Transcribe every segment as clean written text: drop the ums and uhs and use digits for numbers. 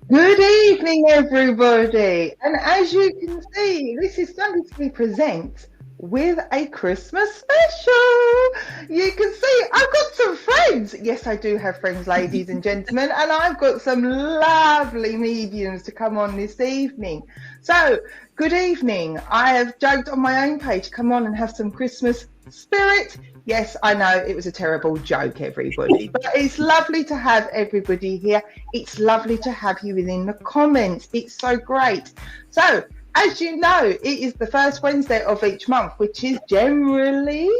Good evening, everybody. And as you can see, this is Thundersley Presents with a Christmas special. You can see I've got some friends. Yes, I do have friends, ladies and gentlemen, and I've got some lovely mediums to come on this evening. So, good evening. I have joked on my own page, come on and have some Christmas spirit. Yes, I know it was a terrible joke, everybody, but it's lovely to have everybody here. It's lovely to have you within the comments. It's so great. So, as you know, it is the first Wednesday of each month, which is generally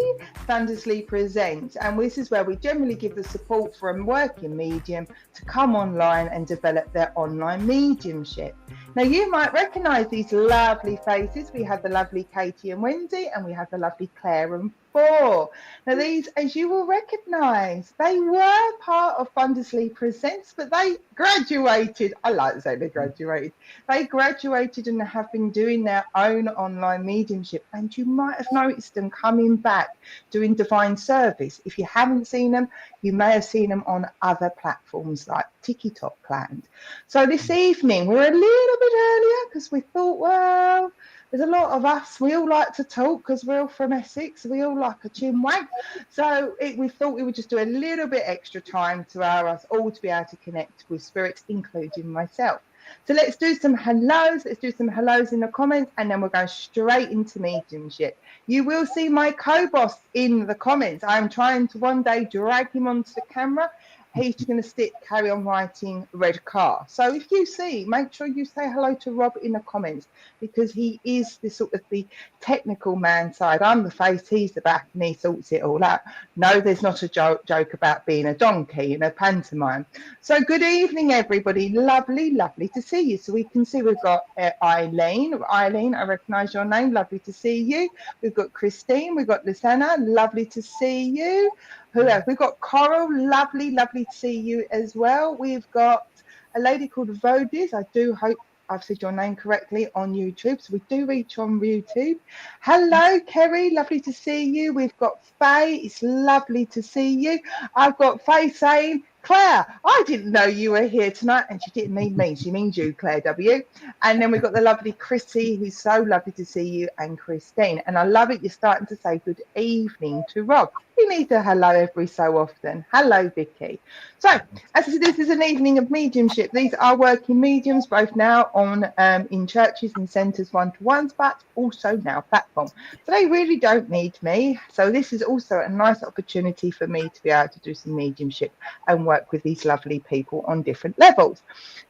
Thundersley Presents. And this is where we generally give the support for a working medium to come online and develop their online mediumship. Now, you might recognise these lovely faces. We have the lovely Katie and Wendy, and we have the lovely Claire and Four. Now, these, as you will recognise, they were part of Thundersley Presents, but they graduated. I like to say they graduated. They graduated and have been doing their own online mediumship. And you might have noticed them coming back doing divine service. If you haven't seen them, you may have seen them on other platforms like TikTok planned. So this evening, we're a little bit earlier because we thought, well, there's a lot of us. We all like to talk because we're all from Essex. We all like a chinwag. So we thought we would just do a little bit extra time to allow us all to be able to connect with spirits, including myself. So let's do some hellos. Let's do some hellos in the comments, and then we'll go straight into mediumship. You will see my co-boss in the comments. I'm trying to one day drag him onto the camera. He's going to carry on writing red car. So if you see, make sure you say hello to Rob in the comments, because he is the sort of the technical man side. I'm the face, he's the back, and he sorts it all out. No, there's not a joke about being a donkey in a pantomime. So good evening, everybody. Lovely, lovely to see you. So we can see we've got Eileen. Eileen, I recognise your name. Lovely to see you. We've got Christine. We've got Lisanna. Lovely to see you. Who else? We've got Coral. Lovely, lovely to see you as well. We've got a lady called Vodis. I do hope I've said your name correctly on YouTube. So we do reach on YouTube. Hello, Kerry. Lovely to see you. We've got Faye. It's lovely to see you. I've got Faye saying, Claire, I didn't know you were here tonight. And she didn't mean me. She means you, Claire W. And then we've got the lovely Chrissy, who's so lovely to see you, and Christine. And I love it. You're starting to say good evening to Rob. We need a hello every so often. Hello, Vicky. So, as I said, this is an evening of mediumship. These are working mediums, both now on in churches and centres one-to-ones, but also now platform. So they really don't need me. So this is also a nice opportunity for me to be able to do some mediumship and work with these lovely people on different levels.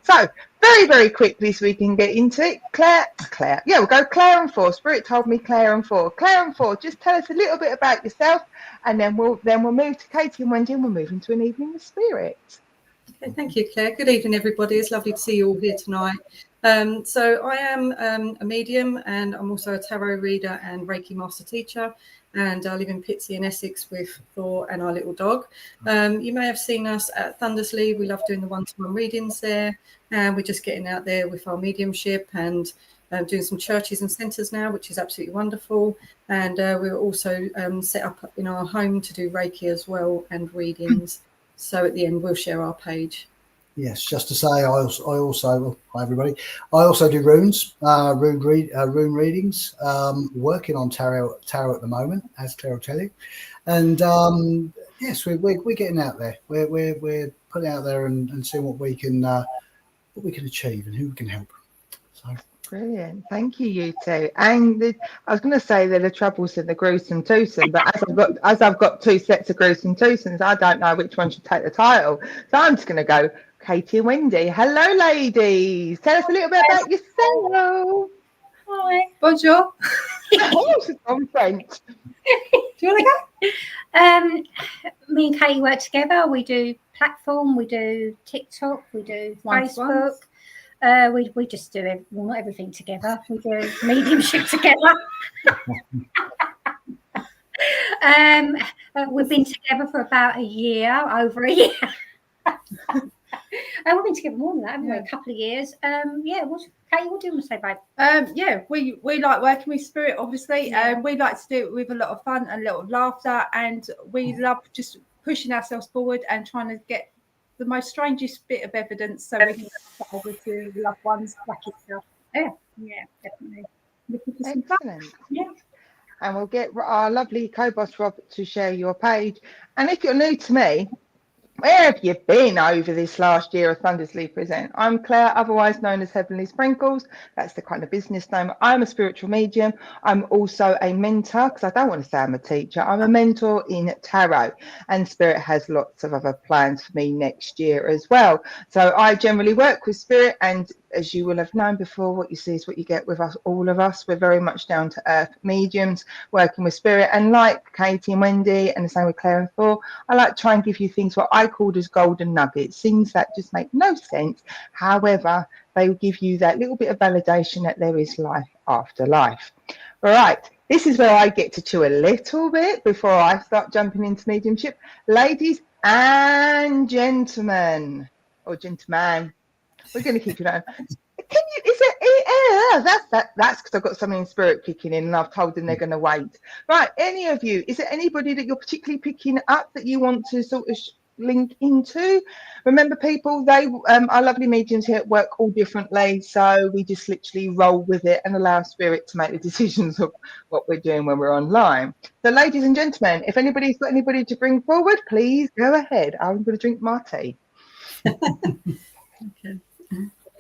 So very, very quickly, so we can get into it. Claire. Yeah, we'll go Claire and Four. Spirit told me Claire and Four. Claire and Four, just tell us a little bit about yourself, and then we'll move to Katie and Wendy, and we'll move into an evening with spirit. Okay, thank you, Claire. Good evening, everybody. It's lovely to see you all here tonight. So I am a medium, and I'm also a tarot reader and Reiki master teacher. And I live in Pitsea in Essex with Thor and our little dog. You may have seen us at Thundersley. We love doing the one-to-one readings there. And we're just getting out there with our mediumship and doing some churches and centres now, which is absolutely wonderful. And we're also set up in our home to do Reiki as well and readings. So at the end, we'll share our page. Yes, just to say, I also hi everybody. I also do runes, rune readings. Working on tarot at the moment, as Claire will tell you. And yes, we're getting out there. We're putting out there and seeing what we can achieve and who we can help. So Brilliant. Thank you, you two. And I was going to say they're the troubles and the gruesome twosome, but as I've got two sets of gruesome twosomes, I don't know which one should take the title. So I'm just going to go Katie and Wendy. Hello, ladies. Tell us a little bit about yourself. Hi. Bonjour. Oh, she's on French. Do you want to go? Me and Katie work together. We do platform, we do TikTok, we do Facebook. We just do not everything together. We do mediumship together. We've been together for about over a year. We've been together more than that, haven't we? A couple of years. Katie, what do you want to say, babe? We like working with spirit, obviously. We like to do it with a lot of fun and a lot of laughter, and we love just pushing ourselves forward and trying to get the most strangest bit of evidence so we can get over to loved ones like yourself. Yeah, definitely. Excellent. Yeah. And we'll get our lovely co-boss Rob to share your page. And if you're new to me, where have you been over this last year of Thundersley Present? I'm Claire, otherwise known as Heavenly Sprinkles. That's the kind of business name. I'm a spiritual medium. I'm also a mentor, because I don't want to say I'm a teacher. I'm a mentor in tarot, and Spirit has lots of other plans for me next year as well. So I generally work with Spirit, and as you will have known before, what you see is what you get with us, all of us. We're very much down to earth mediums working with Spirit. And like Katie and Wendy, and the same with Claire and Thor, I like to try and give you things what I called as golden nuggets, things that just make no sense. However, they will give you that little bit of validation that there is life after life. All right, this is where I get to chew a little bit before I start jumping into mediumship. Ladies and gentlemen, or gentlemen, we're going to keep it on. That's because I've got something in Spirit kicking in, and I've told them they're going to wait. Right, any of you, is there anybody that you're particularly picking up that you want to sort of link into? Remember, people, they our lovely mediums here work all differently, so we just literally roll with it and allow Spirit to make the decisions of what we're doing when we're online. So, ladies and gentlemen, if anybody's got anybody to bring forward, please go ahead. I'm going to drink my tea. Okay.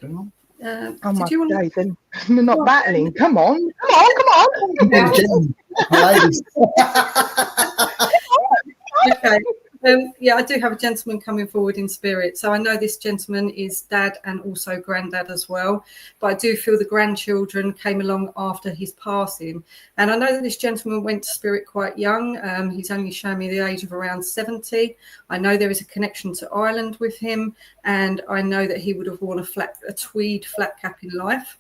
Oh my you want days, and they're not battling. Come on. Ladies. Okay. I do have a gentleman coming forward in spirit. So I know this gentleman is dad and also granddad as well. But I do feel the grandchildren came along after his passing. And I know that this gentleman went to spirit quite young. He's only shown me the age of around 70. I know there is a connection to Ireland with him. And I know that he would have worn a tweed flat cap in life.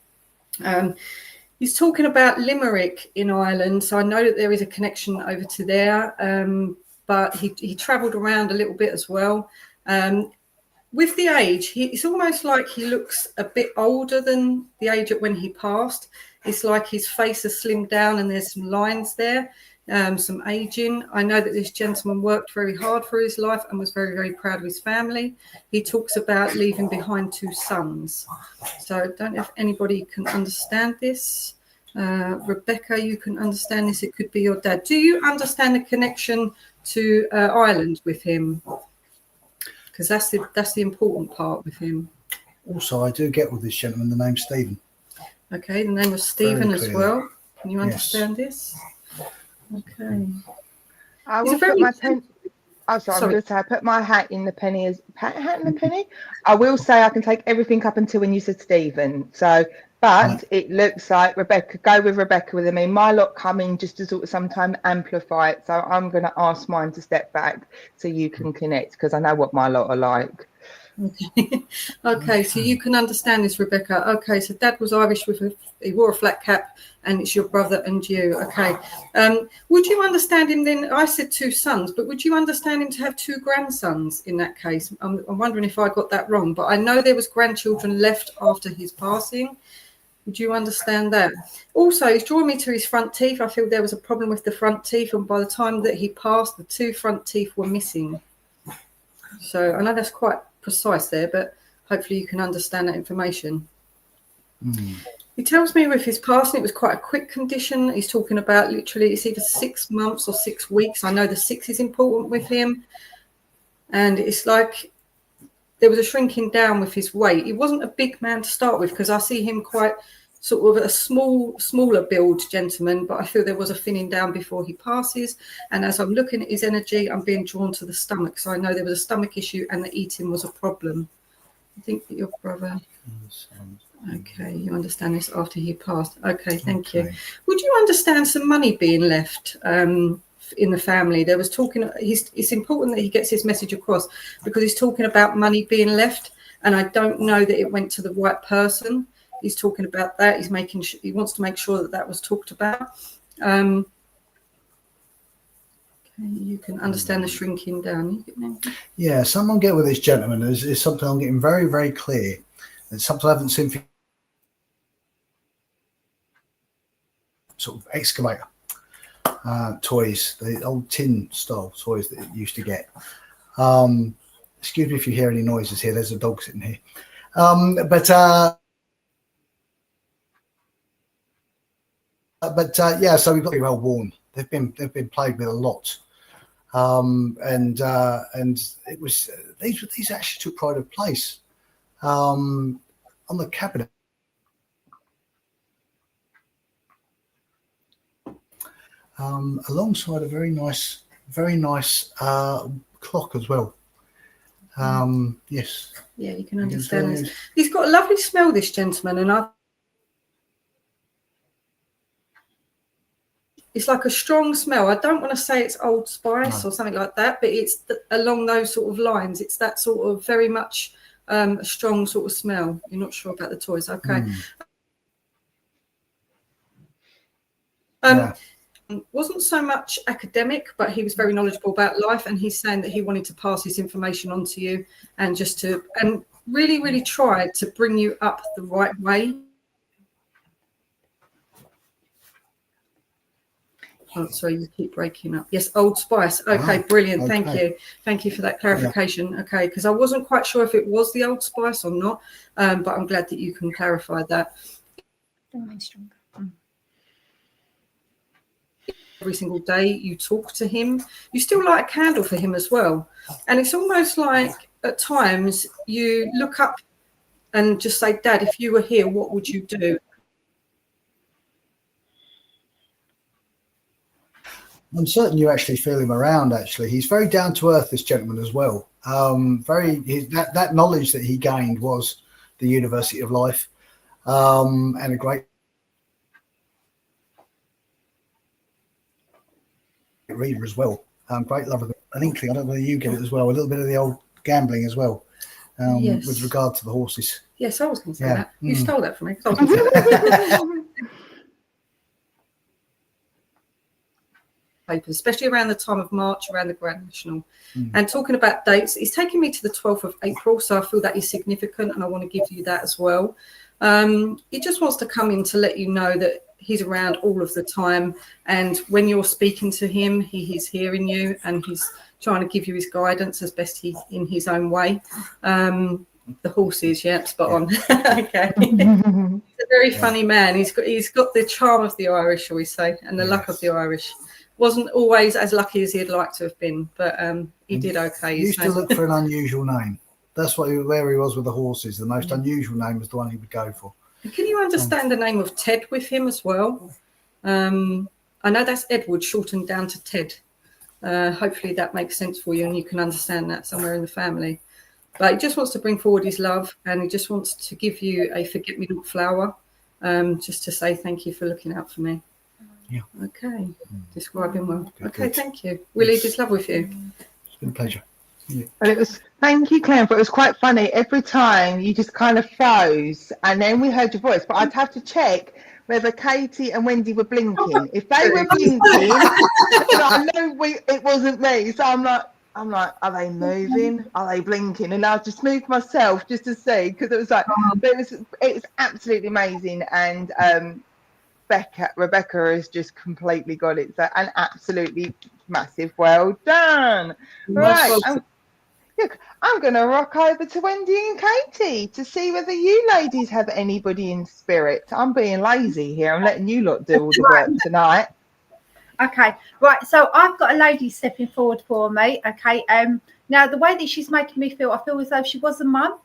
He's talking about Limerick in Ireland. So I know that there is a connection over to there. But he travelled around a little bit as well. With the age, it's almost like he looks a bit older than the age at when he passed. It's like his face has slimmed down and there's some lines there, some aging. I know that this gentleman worked very hard for his life and was very, very proud of his family. He talks about leaving behind 2 sons. So I don't know if anybody can understand this. Rebecca, you can understand this. It could be your dad. Do you understand the connection to Ireland with him? Because that's the important part with him. Also, I do get with this gentleman the name Stephen. Okay, the name was Stephen as well. Can you understand this? Okay. I will put my pen. Oh, sorry. I'm going to say I put my hat in the penny as hat in the penny. I will say I can take everything up until when you said Stephen. So, but it looks like Rebecca. Go with Rebecca with me. My lot coming just to sort of sometimes amplify it. So I'm going to ask mine to step back so you can connect, because I know what my lot are like. Okay, so you can understand this, Rebecca. Okay, so dad was Irish he wore a flat cap, and it's your brother and you. Okay, would you understand him then? I said 2 sons, but would you understand him to have 2 grandsons in that case? I'm wondering if I got that wrong, but I know there was grandchildren left after his passing. Would you understand that? Also, he's drawing me to his front teeth. I feel there was a problem with the front teeth, and by the time that he passed, the 2 front teeth were missing. So I know that's quite precise there, but hopefully you can understand that information. He tells me with his passing it was quite a quick condition. He's talking about literally it's either 6 months or 6 weeks. I know the 6 is important with him, and it's like there was a shrinking down with his weight. He wasn't a big man to start with, because I see him quite sort of a smaller build gentleman, but I feel there was a thinning down before he passes. And as I'm looking at his energy, I'm being drawn to the stomach. So I know there was a stomach issue and the eating was a problem. I think that your brother... Okay, you understand this after he passed. Okay, thank you. Would you understand some money being left in the family? There was talking, it's important that he gets his message across because he's talking about money being left, and I don't know that it went to the right person. He's talking about that. He's making he wants to make sure that that was talked about. Okay, you can understand the shrinking down. Yeah, something I'm getting with this gentleman is something I'm getting very, very clear. It's something I haven't seen for sort of excavator toys, the old tin style toys that you used to get. Excuse me if you hear any noises here. There's a dog sitting here. Yeah, so we've got to be well worn. They've been played with a lot, and it was these actually took pride of place on the cabinet. Alongside a very nice clock as well. Yes. Yeah, you can understand this. He's got a lovely smell, this gentleman, and it's like a strong smell. I don't want to say it's Old Spice or something like that, but it's along those sort of lines. It's that sort of very much a strong sort of smell. You're not sure about the toys, okay? Wasn't so much academic, but he was very knowledgeable about life, and he's saying that he wanted to pass his information on to you and really, really tried to bring you up the right way. Oh, sorry, you keep breaking up. Yes, Old Spice. Okay, brilliant. Okay. Thank you. Thank you for that clarification. Yeah. Okay, because I wasn't quite sure if it was the Old Spice or not, but I'm glad that you can clarify that. Every single day you talk to him, you still light a candle for him as well. And it's almost like at times you look up and just say, Dad, if you were here, what would you do? I'm certain you actually feel him around. Actually, he's very down to earth, this gentleman as well. That knowledge that he gained was the University of Life, and a great reader as well. Great love of an inkling. I don't know whether you get it as well. A little bit of the old gambling as well, yes. With regard to the horses. Yes, I was going to say that. You stole that from me. Papers, especially around the time of March, around the Grand National. And talking about dates, it's taking me to the 12th of April, so I feel that is significant, and I want to give you that as well. He just wants to come in to let you know that he's around all of the time, and when you're speaking to him, he's hearing you, and he's trying to give you his guidance as best he in his own way. The horses, spot on. Okay. He's a very funny man. He's got the charm of the Irish, shall we say, and the luck of the Irish. Wasn't always as lucky as he'd like to have been, but he did okay. He used to look for an unusual name. That's where he was with the horses. The most unusual name was the one he would go for. And can you understand the name of Ted with him as well? I know that's Edward shortened down to Ted. Hopefully that makes sense for you and you can understand that somewhere in the family. But he just wants to bring forward his love, and he just wants to give you a forget-me-not flower, just to say thank you for looking out for me. Yeah. Okay. Describing well. Okay, thank you. We leave this love with you. It's been a pleasure. Yeah. But it was, thank you, Claire, but it was quite funny. Every time you just kind of froze, and then we heard your voice, but I'd have to check whether Katie and Wendy were blinking. If they were blinking, I know it wasn't me. So I'm like, are they moving? Are they blinking? And I just moved myself just to see, because it was like, it was absolutely amazing. And Rebecca has just completely got it. So an absolutely massive well done. Right. I'm going to rock over to Wendy and Katie to see whether you ladies have anybody in spirit. I'm being lazy here. I'm letting you lot do all the work tonight. Okay, right. So I've got a lady stepping forward for me. Okay, Now, the way that she's making me feel, I feel as though she was a mum.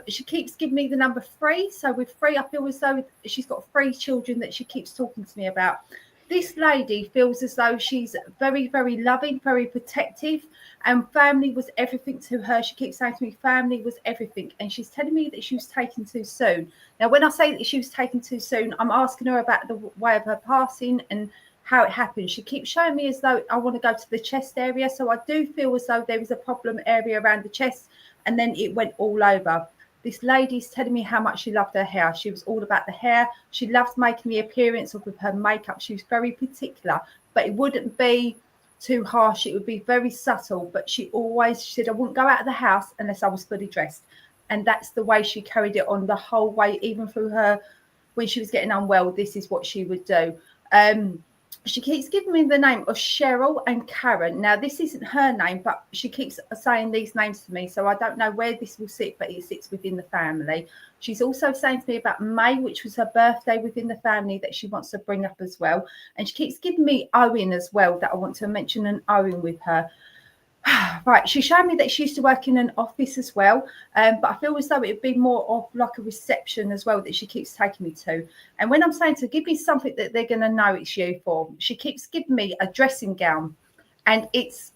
She keeps giving me the number 3. So with 3, I feel as though she's got 3 children that she keeps talking to me about. This lady feels as though she's very, very loving, very protective, and family was everything to her. She keeps saying to me, family was everything. And she's telling me that she was taken too soon. Now, when I say that she was taken too soon, I'm asking her about the way of her passing and how it happened. She keeps showing me as though I want to go to the chest area. So I do feel as though there is a problem area around the chest, and then it went all over. This lady's telling me how much she loved her hair. She was all about the hair. She loved making the appearance of with her makeup. She was very particular, but it wouldn't be too harsh. It would be very subtle. But she said, I wouldn't go out of the house unless I was fully dressed. And that's the way she carried it on the whole way, even through her, when she was getting unwell, this is what she would do. She keeps giving me the name of Cheryl and Karen. Now, this isn't her name, but she keeps saying these names to me. So I don't know where this will sit, but it sits within the family. She's also saying to me about May, which was her birthday within the family that she wants to bring up as well. And she keeps giving me Owen as well, that I want to mention an Owen with her. Right, she showed me that she used to work in an office as well, but I feel as though it would be more of like a reception as well that she keeps taking me to. And when I'm saying to give me something that they're going to know it's you for, she keeps giving me a dressing gown, and it's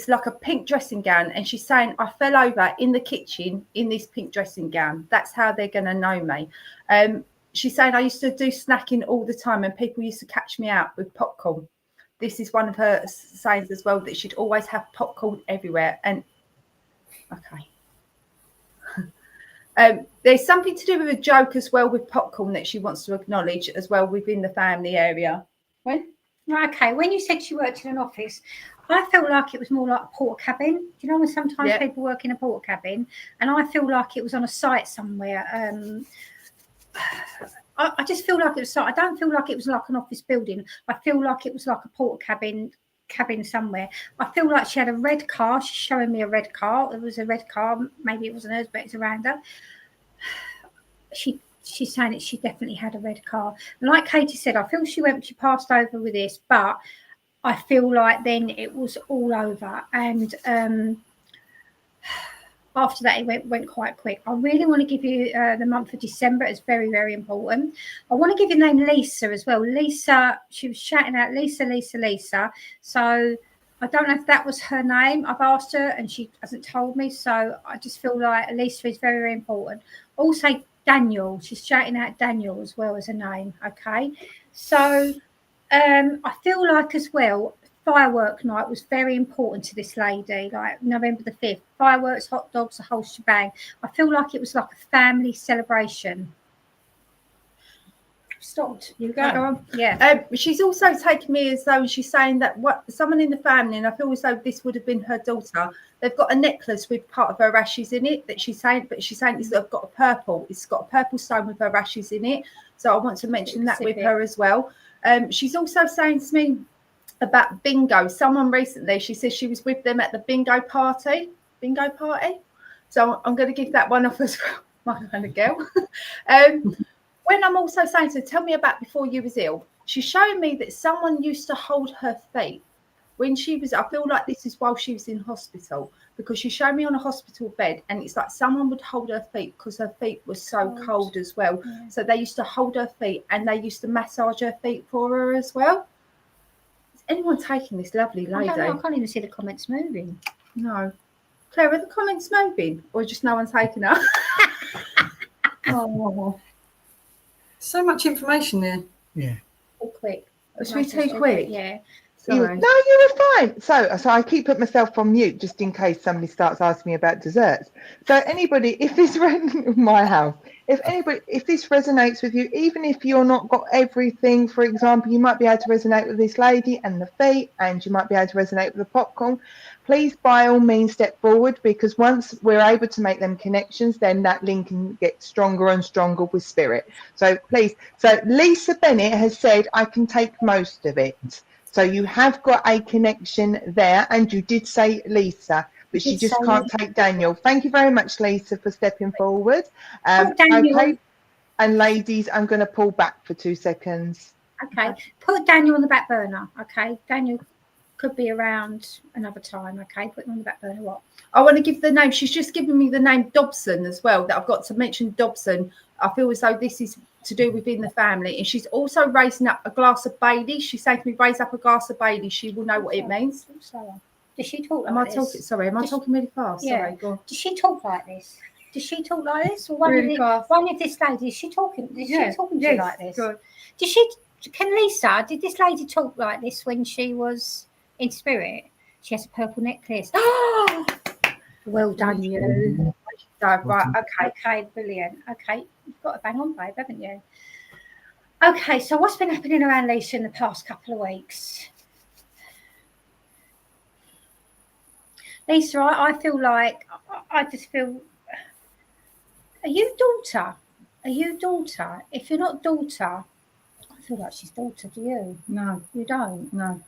like a pink dressing gown, and she's saying I fell over in the kitchen in this pink dressing gown. That's how they're going to know me. She's saying I used to do snacking all the time, and people used to catch me out with popcorn. This is one of her sayings as well, that she'd always have popcorn everywhere. And okay. There's something to do with a joke as well with popcorn that she wants to acknowledge as well within the family area. Okay, when you said she worked in an office, I felt like it was more like a porter cabin. Do you know when sometimes people work in a porter cabin? And I feel like it was on a site somewhere. I just feel like it was. I don't feel like it was like an office building. I feel like it was like a porter cabin somewhere. I feel like she had a red car. She's showing me a red car. It was a red car. Maybe it wasn't hers, but it's around her. She's saying that she definitely had a red car. And like Katie said, I feel she passed over with this, but I feel like then it was all over. And after that, it went quite quick. I really want to give you the month of December. It's very, very important. I want to give you the name Lisa as well. Lisa, she was shouting out Lisa, Lisa, Lisa. So I don't know if that was her name. I've asked her and she hasn't told me. So I just feel like Lisa is very, very important. Also, Daniel. She's shouting out Daniel as well as a name. Okay. So I feel like as well, firework night was very important to this lady, like November the 5th. Fireworks, hot dogs, the whole shebang. I feel like it was like a family celebration. Stopped. You go on. Yeah. She's also taken me as though she's saying that someone in the family, and I feel as though this would have been her daughter. They've got a necklace with part of her ashes in it that she's saying, but she's saying it's got a purple. It's got a purple stone with her ashes in it. So I want to mention that with her as well. She's also saying to me about bingo. Someone recently, she says she was with them at the bingo party. So I'm going to give that one off as well, my kind of girl. When I'm also saying to her, tell me about before you was ill, she's showing me that someone used to hold her feet when she was, I feel like this is while she was in hospital, because she showed me on a hospital bed, and it's like someone would hold her feet because her feet were so cold as well. Yeah. So they used to hold her feet and they used to massage her feet for her as well. Anyone taking this lovely lady? I can't even see the comments moving. No. Claire, are the comments moving or just no one's taking her? Oh, so much information there. Yeah. Too quick. Was we too quick? Yeah. Sorry. No, you were fine. So I keep putting myself on mute just in case somebody starts asking me about desserts. So anybody, if this my house, if this resonates with you, even if you're not got everything, for example, you might be able to resonate with this lady and the feet, and you might be able to resonate with the popcorn. Please, by all means, step forward, because once we're able to make them connections, then that link can get stronger and stronger with spirit. So please. So Lisa Bennett has said, I can take most of it. So you have got a connection there, and you did say Lisa, but she just can't take Daniel. Thank you very much, Lisa, for stepping forward. Okay, and ladies, I'm going to pull back for 2 seconds. Okay, put Daniel on the back burner. Okay, Daniel could be around another time. Okay, put them on the back burner. What? I want to give the name. She's just given me the name Dobson as well. That I've got to mention Dobson. I feel as though this is to do within the family, and she's also raising up a glass of Bailey. She's saying to me, raise up a glass of Bailey. She will know what it means. Does she talk like Am I this? talking? Sorry, am I talking really fast? Yeah. Sorry, go on. Does she talk like this? Does she talk like this? Or Really fast. one of this lady, is she talking? Is she talking to you like this? Good. Did she? Can Lisa? Did this lady talk like this when she was in spirit? She has a purple necklace. Oh, well done, you. Right. Okay, brilliant. Okay, you've got a bang on, babe, haven't you? Okay, so what's been happening around Lisa in the past couple of weeks? Lisa, I feel like I just feel. Are you daughter? Are you daughter? If you're not daughter, I feel like she's daughter. Do you? No, You don't. no.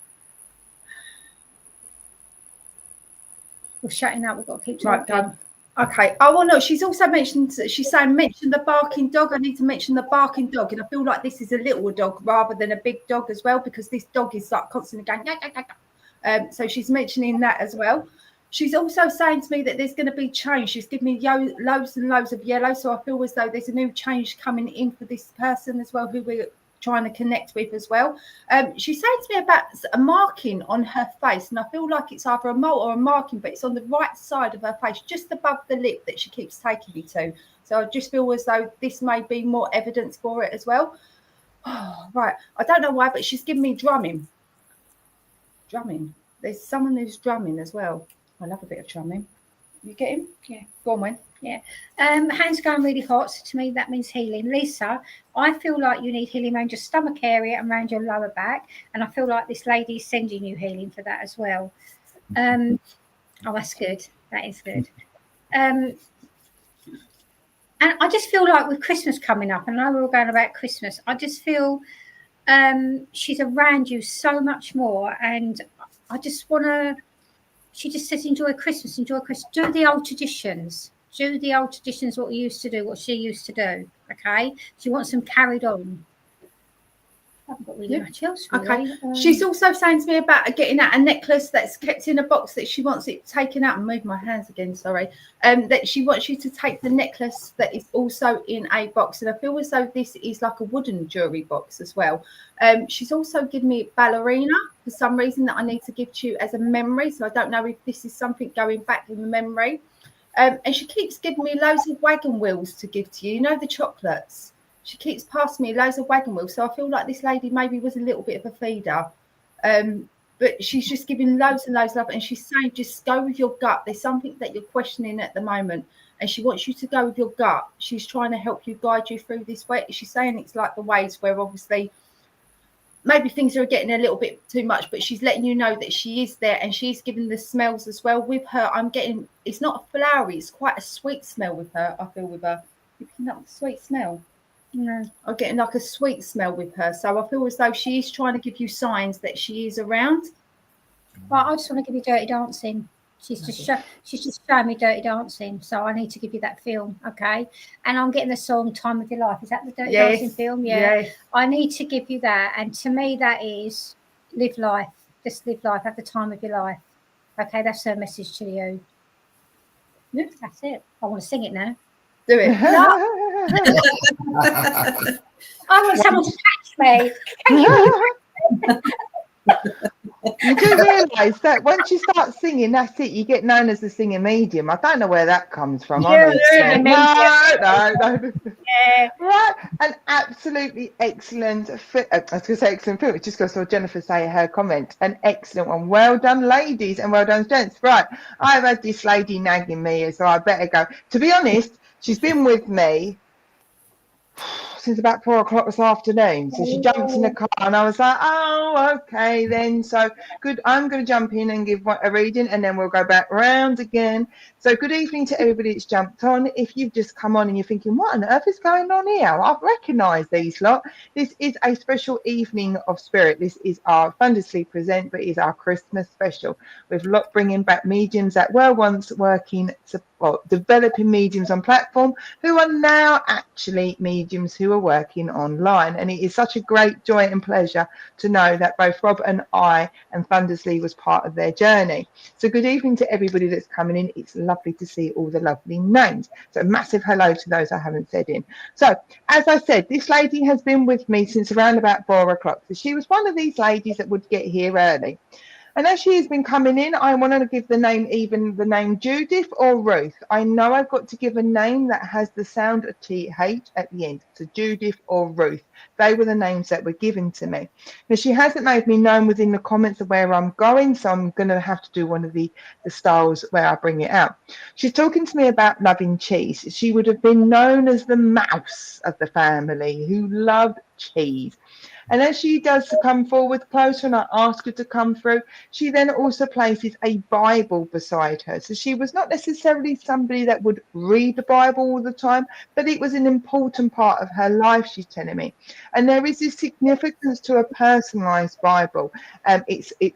We're shutting up. We've got to keep Right, talking. go. Okay. Oh, well, no, she's also mentioned, she's saying, mention the barking dog. I need to mention the barking dog. And I feel like this is a little dog rather than a big dog as well, because this dog is like constantly going, so she's mentioning that as well. She's also saying to me that there's going to be change. She's given me loads and loads of yellow. So I feel as though there's a new change coming in for this person as well, who we're trying to connect with as well. She said to me about a marking on her face, and I feel like it's either a mole or a marking, but it's on the right side of her face, just above the lip that she keeps taking me to. So I just feel as though this may be more evidence for it as well. Oh, right. I don't know why, but she's given me drumming. There's someone who's drumming as well. I love a bit of drumming. You get him? Yeah. Go on, Wen. Yeah. Hands going really hot. So to me, that means healing. Lisa, I feel like you need healing around your stomach area and around your lower back. And I feel like this lady is sending you healing for that as well. Oh, that's good. That is good. And I just feel like with Christmas coming up, and I know we're all going about Christmas, I just feel she's around you so much more. And I just want to, she just says, enjoy Christmas, enjoy Christmas. Do the old traditions. Do the old traditions, what you used to do, what she used to do. Okay? She wants them carried on. I haven't got really much else. Really. Okay. She's also saying to me about getting out a necklace that's kept in a box that she wants it taken out. And move my hands again, sorry. That she wants you to take the necklace that is also in a box. And I feel as though this is like a wooden jewelry box as well. She's also given me ballerina for some reason that I need to give to you as a memory. So I don't know if this is something going back in the memory. And she keeps giving me loads of wagon wheels to give to you. You know, the chocolates. She keeps passing me loads of wagon wheels. So I feel like this lady maybe was a little bit of a feeder. But she's just giving loads and loads of love. And she's saying, just go with your gut. There's something that you're questioning at the moment. And she wants you to go with your gut. She's trying to help you, guide you through this way. She's saying it's like the waves where obviously maybe things are getting a little bit too much, but she's letting you know that she is there, and she's giving the smells as well. With her, I'm getting, it's not a flowery, it's quite a sweet smell with her, I feel, with her. You picking up the sweet smell? No. I'm getting like a sweet smell with her. So I feel as though she is trying to give you signs that she is around. Well, I just want to give you Dirty Dancing. She's just showing me Dirty Dancing, so I need to give you that film, okay? And I'm getting the song Time of Your Life. Is that the Dirty Dancing film? Yeah. Yes. I need to give you that, and to me that is live life. Just live life. Have the time of your life. Okay, that's her message to you. Yeah, that's it. I want to sing it now. Do it. No. I want someone to catch me. Can you? You do realise that once you start singing, that's it. You get known as the singing medium. I don't know where that comes from. Yeah, no. Yeah. Right, an absolutely excellent. I was going to say excellent film. It's just because I saw Jennifer say her comment. An excellent one. Well done, ladies, and well done, gents. Right, I've had this lady nagging me, so I better go. To be honest, she's been with me since about 4 o'clock this afternoon. So she jumped in the car and I was like, oh, okay then. So good. I'm going to jump in and give a reading, and then we'll go back round again. So good evening to everybody that's jumped on. If you've just come on and you're thinking, what on earth is going on here? I've recognised these lot. This is a special evening of spirit. This is our Thundersley present, but it is our Christmas special. With lot bringing back mediums that were once working, developing mediums on platform who are now actually mediums who are working online. And it is such a great joy and pleasure to know that both Rob and I and Thundersley was part of their journey. So good evening to everybody that's coming in. It's lovely to see all the lovely names. So a massive hello to those I haven't said in. So as I said, this lady has been with me since around about 4 o'clock. So she was one of these ladies that would get here early. And as she has been coming in, I want to give the name Judith or Ruth. I know I've got to give a name that has the sound of TH at the end. So Judith or Ruth. They were the names that were given to me. Now, she hasn't made me known within the comments of where I'm going, so I'm going to have to do one of the styles where I bring it out. She's talking to me about loving cheese. She would have been known as the mouse of the family who loved cheese. And as she does to come forward closer and I ask her to come through, she then also places a Bible beside her. So she was not necessarily somebody that would read the Bible all the time, but it was an important part of her life, she's telling me. And there is this significance to a personalized Bible. It's the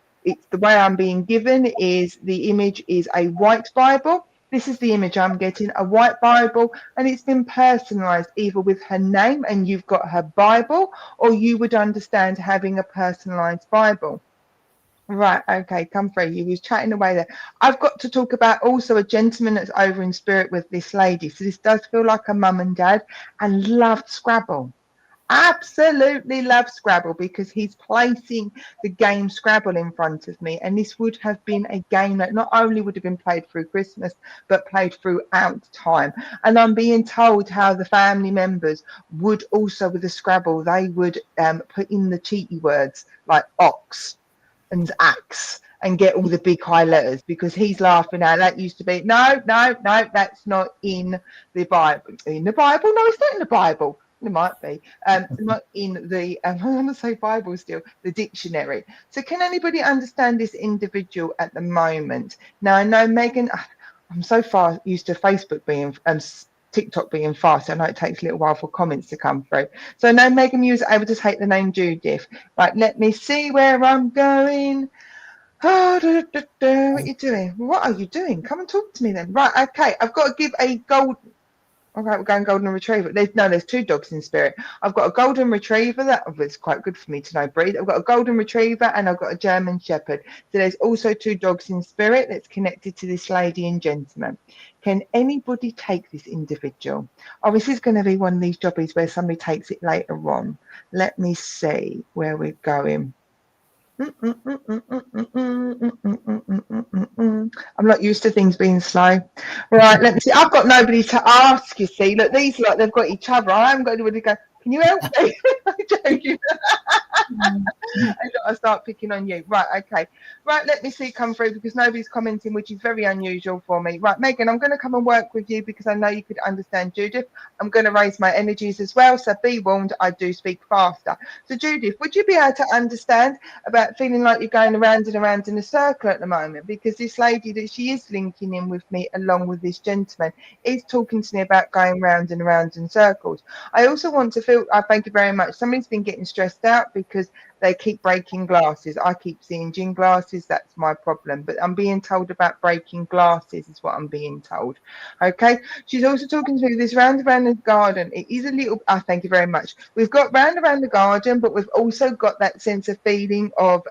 way I'm being given is the image is a white Bible. This is the image I'm getting, a white Bible, and it's been personalized either with her name and you've got her Bible, or you would understand having a personalized Bible. Right, okay, come through. You was chatting away there. I've got to talk about also a gentleman that's over in spirit with this lady. So this does feel like a mum and dad, and loved Scrabble. Absolutely love Scrabble because he's placing the game Scrabble in front of me, and this would have been a game that not only would have been played through Christmas but played throughout time. And I'm being told how the family members would also, with the Scrabble, they would put in the cheaty words like ox and axe and get all the big high letters because he's laughing out. That used to be no, that's not in the Bible. In the Bible? No, it's not in the Bible. It might be. Not in the, I want to say Bible still, the dictionary. So can anybody understand this individual at the moment? Now, I know Megan, I'm so far used to Facebook being, TikTok being fast. I know it takes a little while for comments to come through. So I know Megan, you was able to take the name Judith. Right, let me see where I'm going. Oh, what are you doing? What are you doing? Come and talk to me then. Right, okay. I've got to give a gold. All right, we're going golden retriever. There's 2 dogs in spirit. I've got a golden retriever that was quite good for me to know breed. I've got a golden retriever and I've got a German shepherd. So there's also 2 dogs in spirit that's connected to this lady and gentleman. Can anybody take this individual? Oh, this is going to be one of these jobbies where somebody takes it later on. Let me see where we're going. I'm not used to things being slow. Right, let me see. I've got nobody to ask, you see. Look, these lot, they've got each other. I haven't got anybody to go, can you help me? I'm joking. I start picking on you. Right, okay. Right, let me see come through because nobody's commenting, which is very unusual for me. Right, Megan, I'm going to come and work with you because I know you could understand Judith. I'm going to raise my energies as well, so be warned, I do speak faster. So Judith, would you be able to understand about feeling like you're going around and around in a circle at the moment? Because this lady that she is linking in with me along with this gentleman is talking to me about going round and around in circles. I also want to feel, thank you very much. Somebody's been getting stressed out because they keep breaking glasses. I keep seeing gin glasses. That's my problem. But I'm being told about breaking glasses is what I'm being told. Okay. She's also talking to me this round around the garden. It is a little, thank you very much. We've got round around the garden, but we've also got that sense of feeling of,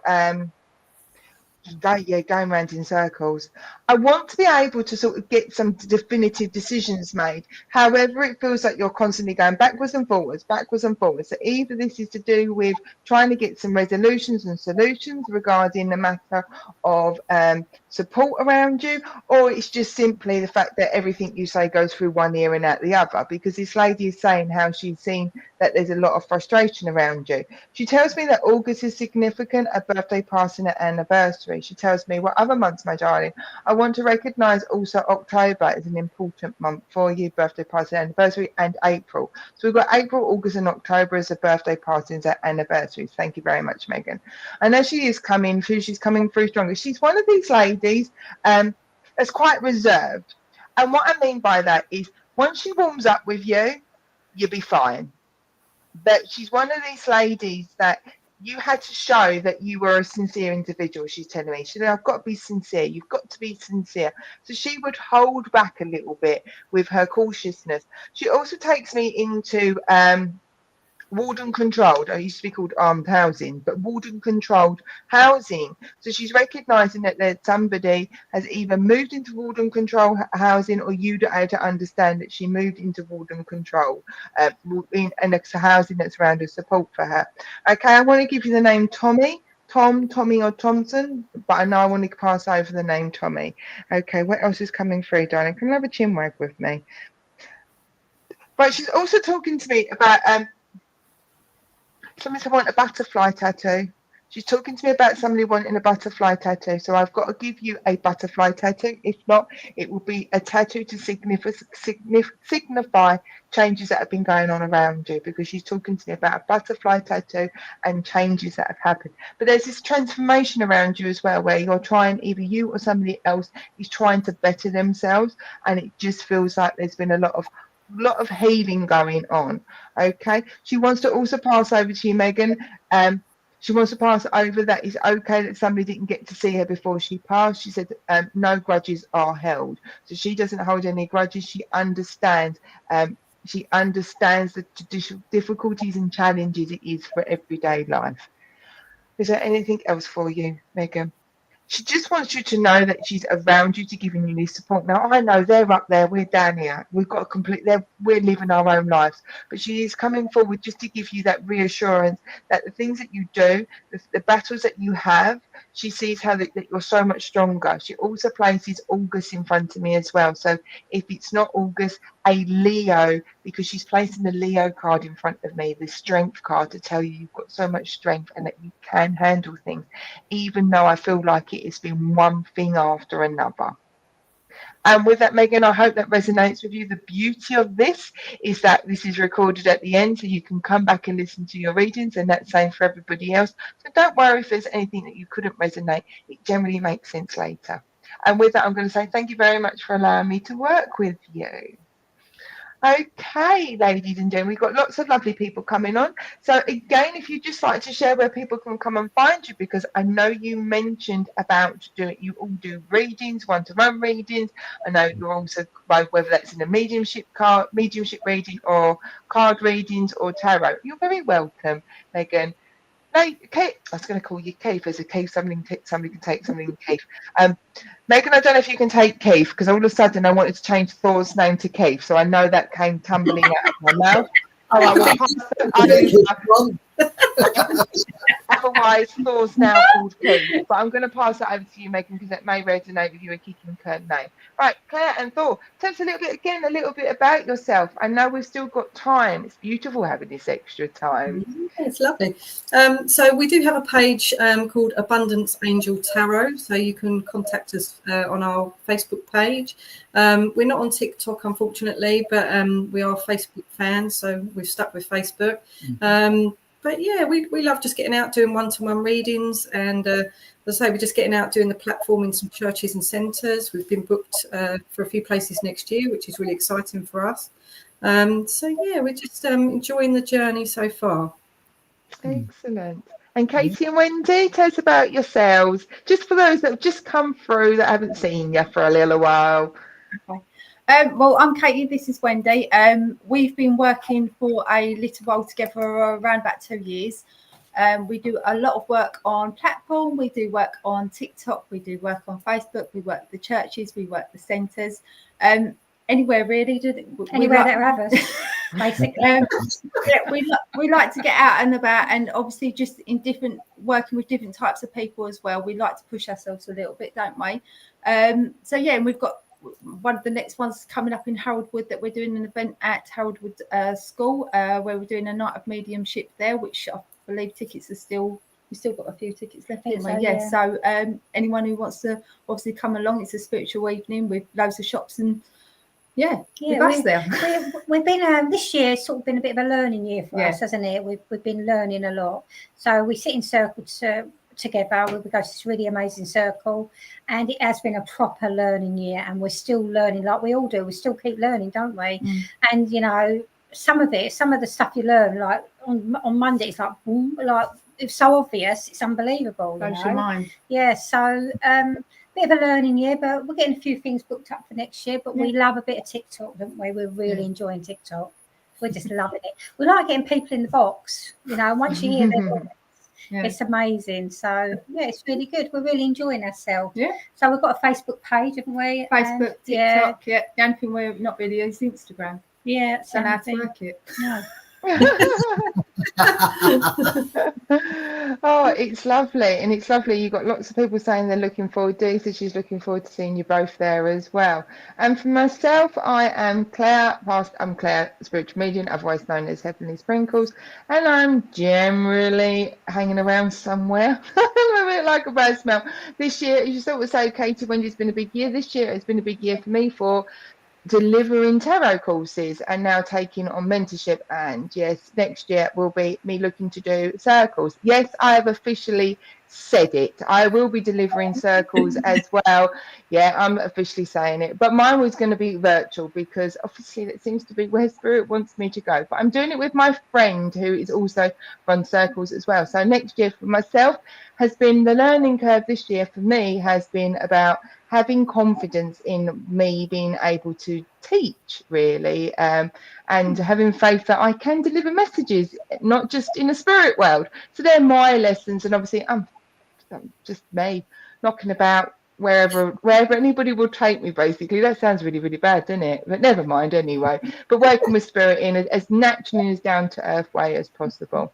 going around in circles. I want to be able to sort of get some definitive decisions made. However, it feels like you're constantly going backwards and forwards. So either this is to do with trying to get some resolutions and solutions regarding the matter of support around you, or it's just simply the fact that everything you say goes through one ear and out the other, because this lady is saying how she's seen that there's a lot of frustration around you. She tells me that August is significant, a birthday, passing, an anniversary. She tells me, what other months, my darling? I want to recognise also October as an important month for you, birthday, passing, anniversary, and April. So we've got April, August, and October as a birthday, passings, and anniversaries. Thank you very much, Megan. And as she is coming through, she's coming through stronger. She's one of these ladies that's quite reserved. And what I mean by that is once she warms up with you, you'll be fine. But she's one of these ladies that you had to show that you were a sincere individual. She's telling me, she said, I've got to be sincere. You've got to be sincere. So she would hold back a little bit with her cautiousness. She also takes me into warden controlled. It used to be called armed housing, but warden controlled housing. So she's recognizing that there's somebody has either moved into warden control housing, or you'd able to understand that she moved into warden control in a housing that's around a support for her. Okay, I want to give you the name Tommy. Tommy or Thompson, but I know I want to pass over the name Tommy. Okay, what else is coming through, darling? Can you have a chin wag with me? Right, she's also talking to me about somebody want a butterfly tattoo. She's talking to me about somebody wanting a butterfly tattoo. So I've got to give you a butterfly tattoo. If not, it will be a tattoo to signify changes that have been going on around you, because she's talking to me about a butterfly tattoo and changes that have happened. But there's this transformation around you as well, where you're trying, either you or somebody else is trying to better themselves, and it just feels like there's been a lot of healing going on. Okay, she wants to also pass over to you, Megan. She wants to pass over that it's okay that somebody didn't get to see her before she passed. She said no grudges are held, so she doesn't hold any grudges. She understands the difficulties and challenges it is for everyday life. Is there anything else for you, Megan? She just wants you to know that she's around you, to giving you this support. Now, I know they're up there, we're down here. We've got a we're living our own lives. But she is coming forward just to give you that reassurance that the things that you do, the battles that you have, she sees how that you're so much stronger. She also places August in front of me as well. So if it's not August, a Leo, because she's placing the Leo card in front of me, the strength card, to tell you you've got so much strength and that you can handle things, even though I feel like it has been one thing after another. And with that, Megan, I hope that resonates with you. The beauty of this is that this is recorded at the end, so you can come back and listen to your readings, and that's same for everybody else. So don't worry if there's anything that you couldn't resonate. It generally makes sense later. And with that, I'm going to say thank you very much for allowing me to work with you. Okay, ladies and gentlemen, we've got lots of lovely people coming on. So again, if you'd just like to share where people can come and find you, because I know you mentioned about you all do readings, one-to-one readings. I know you're also, whether that's in a mediumship reading, or card readings, or tarot. You're very welcome, Megan. No, Kate, I was going to call you Keith. As a Keith, somebody can take something Keith. Megan, I don't know if you can take Keith, because all of a sudden I wanted to change Thor's name to Keith, so I know that came tumbling out of my mouth. Oh, I will pass that over. Otherwise, Thor's now called Keith. But I'm going to pass that over to you, Megan, because that may resonate with you, a kicking curtain name. Right, Claire and Thor, tell us a little bit about yourself. I know we've still got time. It's beautiful having this extra time. Yeah, it's lovely. So we do have a page called Abundance Angel Tarot, so you can contact us on our Facebook page. We're not on TikTok, unfortunately, but we are Facebook fans, so we've stuck with Facebook. But yeah, we love just getting out doing one-to-one readings, and as I say, we're just getting out doing the platform in some churches and centres. We've been booked for a few places next year, which is really exciting for us. So yeah, we're just enjoying the journey so far. Excellent. And Katie and Wendy, tell us about yourselves, just for those that have just come through that haven't seen you for a little while. Okay. Well, I'm Katie, this is Wendy. We've been working for a little while together, around about 2 years. We do a lot of work on platform, we do work on TikTok, we do work on Facebook, we work the churches, we work the centres, anywhere really. Anywhere that have us, basically. We like to get out and about, and obviously just working with different types of people as well. We like to push ourselves a little bit, don't we? So yeah, and we've got one of the next ones coming up in Haroldwood, that we're doing an event at Haroldwood School, where we're doing a night of mediumship there, which I believe tickets are we've still got a few tickets left, haven't we? Yeah. So anyone who wants to obviously come along, it's a spiritual evening with loads of shops, and with us there. We've been this year sort of been a bit of a learning year for us, hasn't it? We've been learning a lot. So we sit in circles together. We go to this really amazing circle, and it has been a proper learning year, and we're still learning, like we all do. We still keep learning, don't we? And you know, some of the stuff you learn, like on Monday, it's like boom, like it's so obvious, it's unbelievable. Blows your mind. Yeah, so bit of a learning year, but we're getting a few things booked up for next year. But we love a bit of TikTok, don't we? We're really enjoying TikTok. We're just loving it. We like getting people in the box, you know. Once you hear their voice, it's amazing. So yeah, it's really good. We're really enjoying ourselves. Yeah. So we've got a Facebook page, haven't we? Facebook, TikTok. Yeah. The only thing we're not really is Instagram. Yeah. So now to work it. No. Oh, it's lovely, and it's lovely. You've got lots of people saying they're looking forward. Dee said she's looking forward to seeing you both there as well. And for myself, I am Claire. I'm Claire, spiritual medium, otherwise known as Heavenly Sprinkles, and I'm generally hanging around somewhere. I'm a bit like a bad smell. This year, you thought it was okay to when it's been a big year. This year has been a big year for me for delivering tarot courses and now taking on mentorship. And yes, next year will be me looking to do circles. Yes, I have officially said it. I will be delivering circles as well. Yeah, I'm officially saying it. But mine was going to be virtual because obviously that seems to be where Spirit wants me to go. But I'm doing it with my friend who is also run circles as well. So next year for myself has been the learning curve. This year for me has been about having confidence in me being able to teach, really, and having faith that I can deliver messages, not just in the spirit world. So they're my lessons, and obviously I'm just me knocking about wherever anybody will take me, basically. That sounds really, really bad, doesn't it? But never mind anyway. But working with Spirit in as naturally as down to earth way as possible.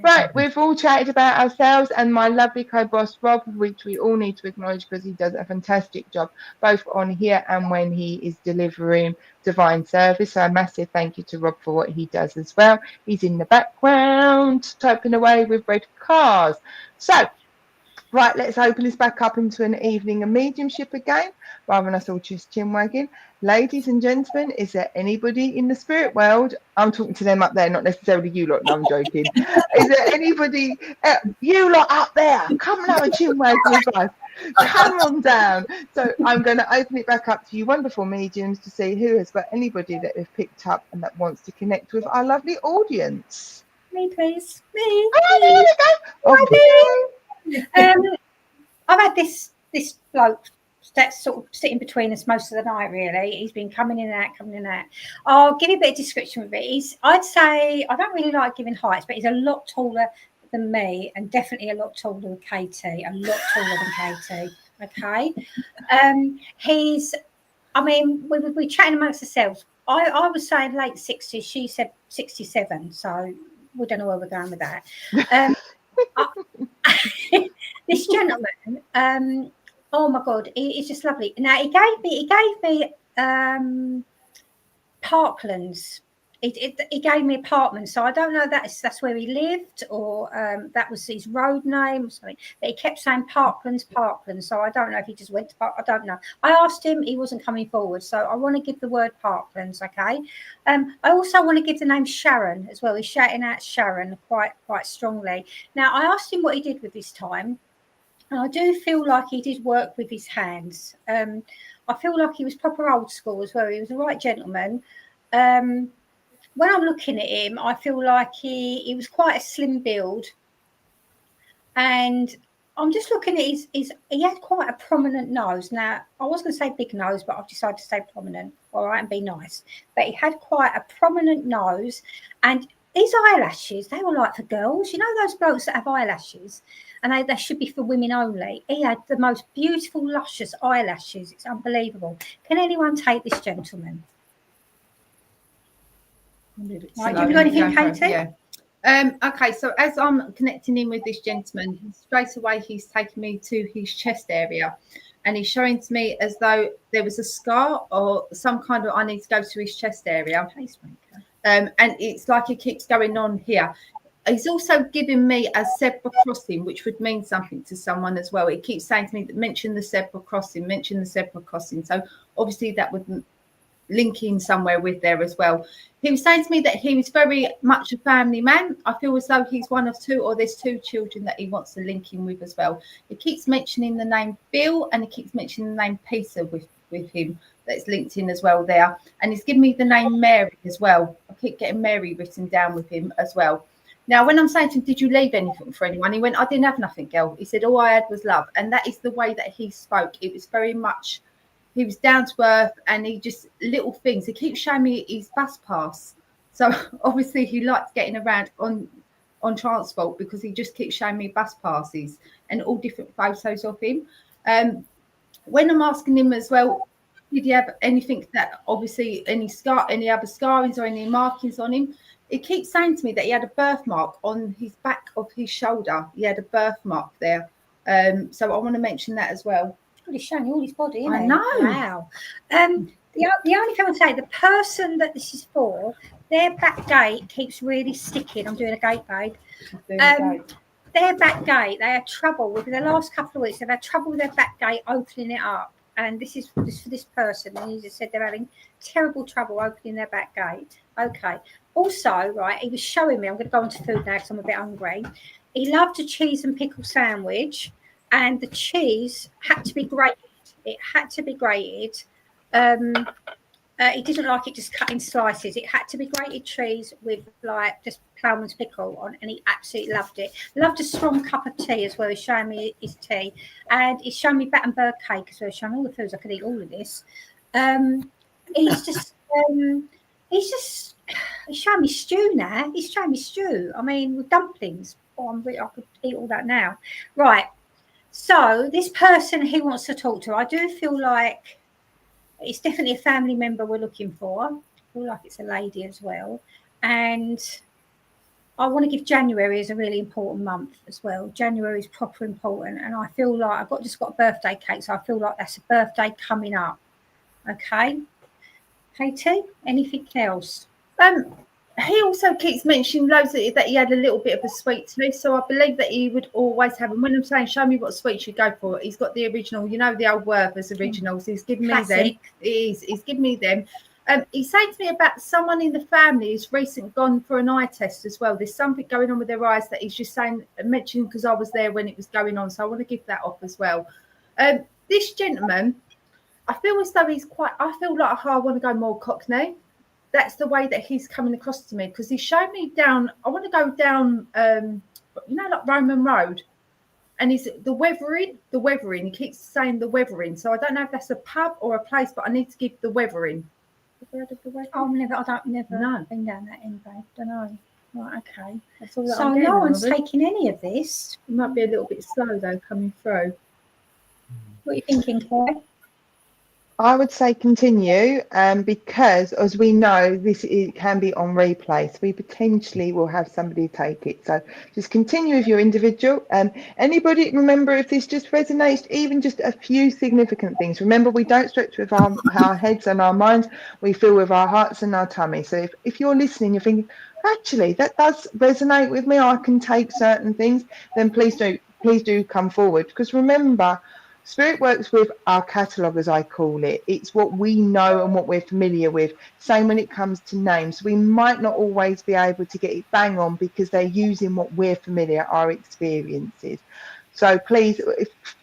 Right, we've all chatted about ourselves and my lovely co-boss Rob, which we all need to acknowledge because he does a fantastic job both on here and when he is delivering divine service. So a massive thank you to Rob for what he does as well. He's in the background typing away with red cars. So right, let's open this back up into an evening of mediumship again, rather than us all just chin wagging. Ladies and gentlemen, is there anybody in the spirit world? I'm talking to them up there, not necessarily you lot. No, I'm joking. Is there anybody, you lot up there? Come and have a chin wag with us. Come on down. So I'm going to open it back up to you wonderful mediums to see who has got anybody that we've picked up and that wants to connect with our lovely audience. Me, please. Me. Oh, there we go. Okay. I've had this bloke that's sort of sitting between us most of the night, really. He's been coming in and out. I'll give you a bit of description of it. I'd say, I don't really like giving heights, but he's a lot taller than me and definitely a lot taller than Katie. A lot taller than Katie. Okay. We're chatting amongst ourselves. I was saying late 60s. She said 67. So we don't know where we're going with that. This gentleman, oh my God, he's just lovely. Now he gave me Parklands. He gave me apartments, so I don't know that's where he lived or that was his road name or something. But he kept saying Parklands. So I don't know if he just went to Park. I don't know. I asked him, he wasn't coming forward, so I want to give the word Parklands. Okay. I also want to give the name Sharon as well. He's shouting out Sharon quite strongly. Now I asked him what he did with his time. And I do feel like he did work with his hands. I feel like he was proper old school as well. He was a right gentleman. When I'm looking at him, I feel like he was quite a slim build. And I'm just looking at he had quite a prominent nose. Now, I was going to say big nose, but I've decided to say prominent, all right, and be nice. But he had quite a prominent nose. And his eyelashes, they were like for girls. You know those blokes that have eyelashes? And they should be for women only. He had the most beautiful, luscious eyelashes. It's unbelievable. Can anyone take this gentleman? Right, have you got anything, Katie? Yeah. Okay, so as I'm connecting in with this gentleman, straight away he's taking me to his chest area. And he's showing to me as though there was a scar or some kind of, I need to go to his chest area. And it's like it keeps going on here. He's also giving me a zebra crossing, which would mean something to someone as well. He keeps saying to me, mention the zebra crossing. So obviously that would link in somewhere with there as well. He was saying to me that he was very much a family man. I feel as though he's one of two, or there's two children that he wants to link in with as well. He keeps mentioning the name Bill and he keeps mentioning the name Peter with him. That's linked in as well there. And he's given me the name Mary as well. I keep getting Mary written down with him as well. Now, when I'm saying to him, did you leave anything for anyone? He went, I didn't have nothing, girl. He said, all I had was love. And that is the way that he spoke. It was very much, he was down to earth, and he just, little things. He keeps showing me his bus pass. So obviously he likes getting around on transport, because he just keeps showing me bus passes and all different photos of him. When I'm asking him as well, did he have anything that, obviously, any other scarrings or any markings on him? He keeps saying to me that he had a birthmark on his back of his shoulder. He had a birthmark there. So I want to mention that as well. He's showing all his body, isn't I he? know. Wow. The only thing I'll say, the person that this is for, their back gate keeps really sticking. I'm doing a gate, babe. Their back gate, they had trouble with the last couple of weeks. They've had trouble with their back gate opening it up. And this is for this person. And he just said they're having terrible trouble opening their back gate. Okay. Also, right, he was showing me, I'm going to go on to food now because I'm a bit hungry. He loved a cheese and pickle sandwich, and the cheese had to be grated. It had to be grated. He didn't like it just cut in slices. It had to be grated cheese with like just ploughman's pickle on, and he absolutely loved it. Loved a strong cup of tea as well. He's showing me his tea, and he's showing me Battenberg cake as well. He's showing me all the foods. I could eat all of this. He's showing me stew now. He's showing me stew. I mean, with dumplings. Oh, I could eat all that now. Right. So this person he wants to talk to, I do feel like it's definitely a family member we're looking for. I feel like it's a lady as well. And I want to give January as a really important month as well. January is proper important. And I feel like I've just got a birthday cake. So I feel like that's a birthday coming up. Okay. Katie, anything else? He also keeps mentioning loads that he had a little bit of a sweet tooth, so I believe that he would always have. And when I'm saying show me what sweets you go for, he's got the original, you know, the old Werther's originals. He's given me them. He's given me them. He's saying to me about someone in the family who's recently gone for an eye test as well. There's something going on with their eyes that he's just mentioning because I was there when it was going on, so I want to give that off as well. This gentleman, I feel as though I feel like I want to go more Cockney. That's the way that he's coming across to me, because he's showing me down. I want to go down, like Roman Road, and he's the Weathering. He keeps saying the Weathering, so I don't know if that's a pub or a place, but I need to give the Weathering. I don't never been down that end, babe. Don't know. Right, okay. That's all that so no one's taking any of this. It might be a little bit slow though coming through. What are you thinking, Claire? I would say continue, because as we know, it can be on replay, so we potentially will have somebody take it. So just continue with your individual. Anybody remember, if this just resonates, even just a few significant things. Remember, we don't stretch with our heads and our minds, we feel with our hearts and our tummy. So if you're listening, you're thinking, actually, that does resonate with me, I can take certain things, then please do come forward. Because remember, Spirit works with our catalogue, as I call it. It's what we know and what we're familiar with. Same when it comes to names. We might not always be able to get it bang on because they're using what we're familiar, our experiences. So please,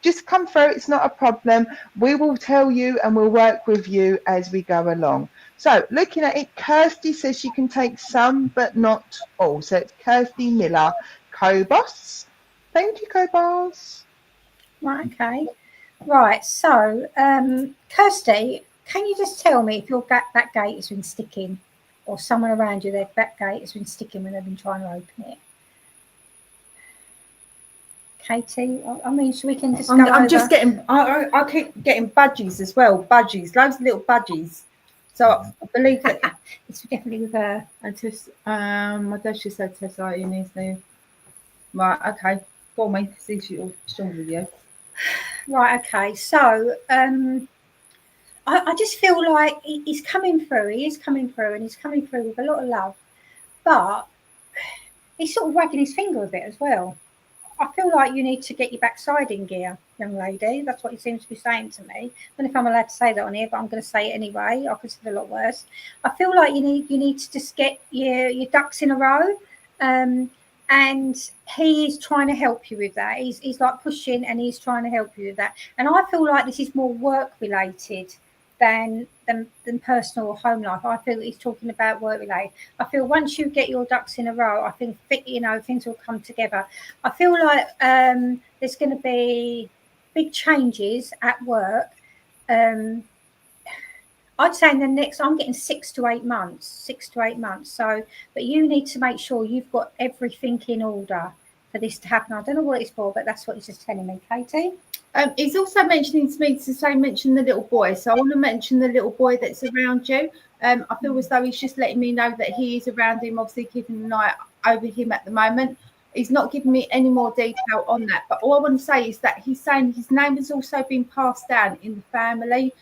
just come through. It's not a problem. We will tell you and we'll work with you as we go along. So looking at it, Kirsty says she can take some, but not all. So it's Kirsty Miller, Cobos. Thank you, Cobos. Right, okay. Right, so Kirsty, can you just tell me if your back gate has been sticking, or someone around you, their back gate has been sticking when they've been trying to open it? Katie, I mean, so we can just I'm just getting, I keep getting budgies as well, loads of little budgies. So I believe that it's definitely with her. And just, my dad just said Tessa, you need to. Right, okay, for me, see she's strong with you. Right, okay. So I just feel like he's coming through. He is coming through, and he's coming through with a lot of love. But he's sort of wagging his finger a bit as well. I feel like you need to get your backside in gear, young lady. That's what he seems to be saying to me. I don't know if I'm allowed to say that on here, but I'm going to say it anyway. I could say it a lot worse. I feel like you need to just get your ducks in a row. And he is trying to help you with that. He's like pushing, and he's trying to help you with that. And I feel like this is more work related than personal or home life. I feel he's talking about work related. I feel once you get your ducks in a row, I think things will come together. I feel like there's going to be big changes at work. I'd say in the next, I'm getting 6 to 8 months. So, but you need to make sure you've got everything in order for this to happen. I don't know what it's for, but that's what he's just telling me, Katie. He's also mentioning to me to say mention the little boy. So I want to mention the little boy that's around you. I feel as though he's just letting me know that he is around him, obviously keeping an eye over him at the moment. He's not giving me any more detail on that. But all I want to say is that he's saying his name has also been passed down in the family.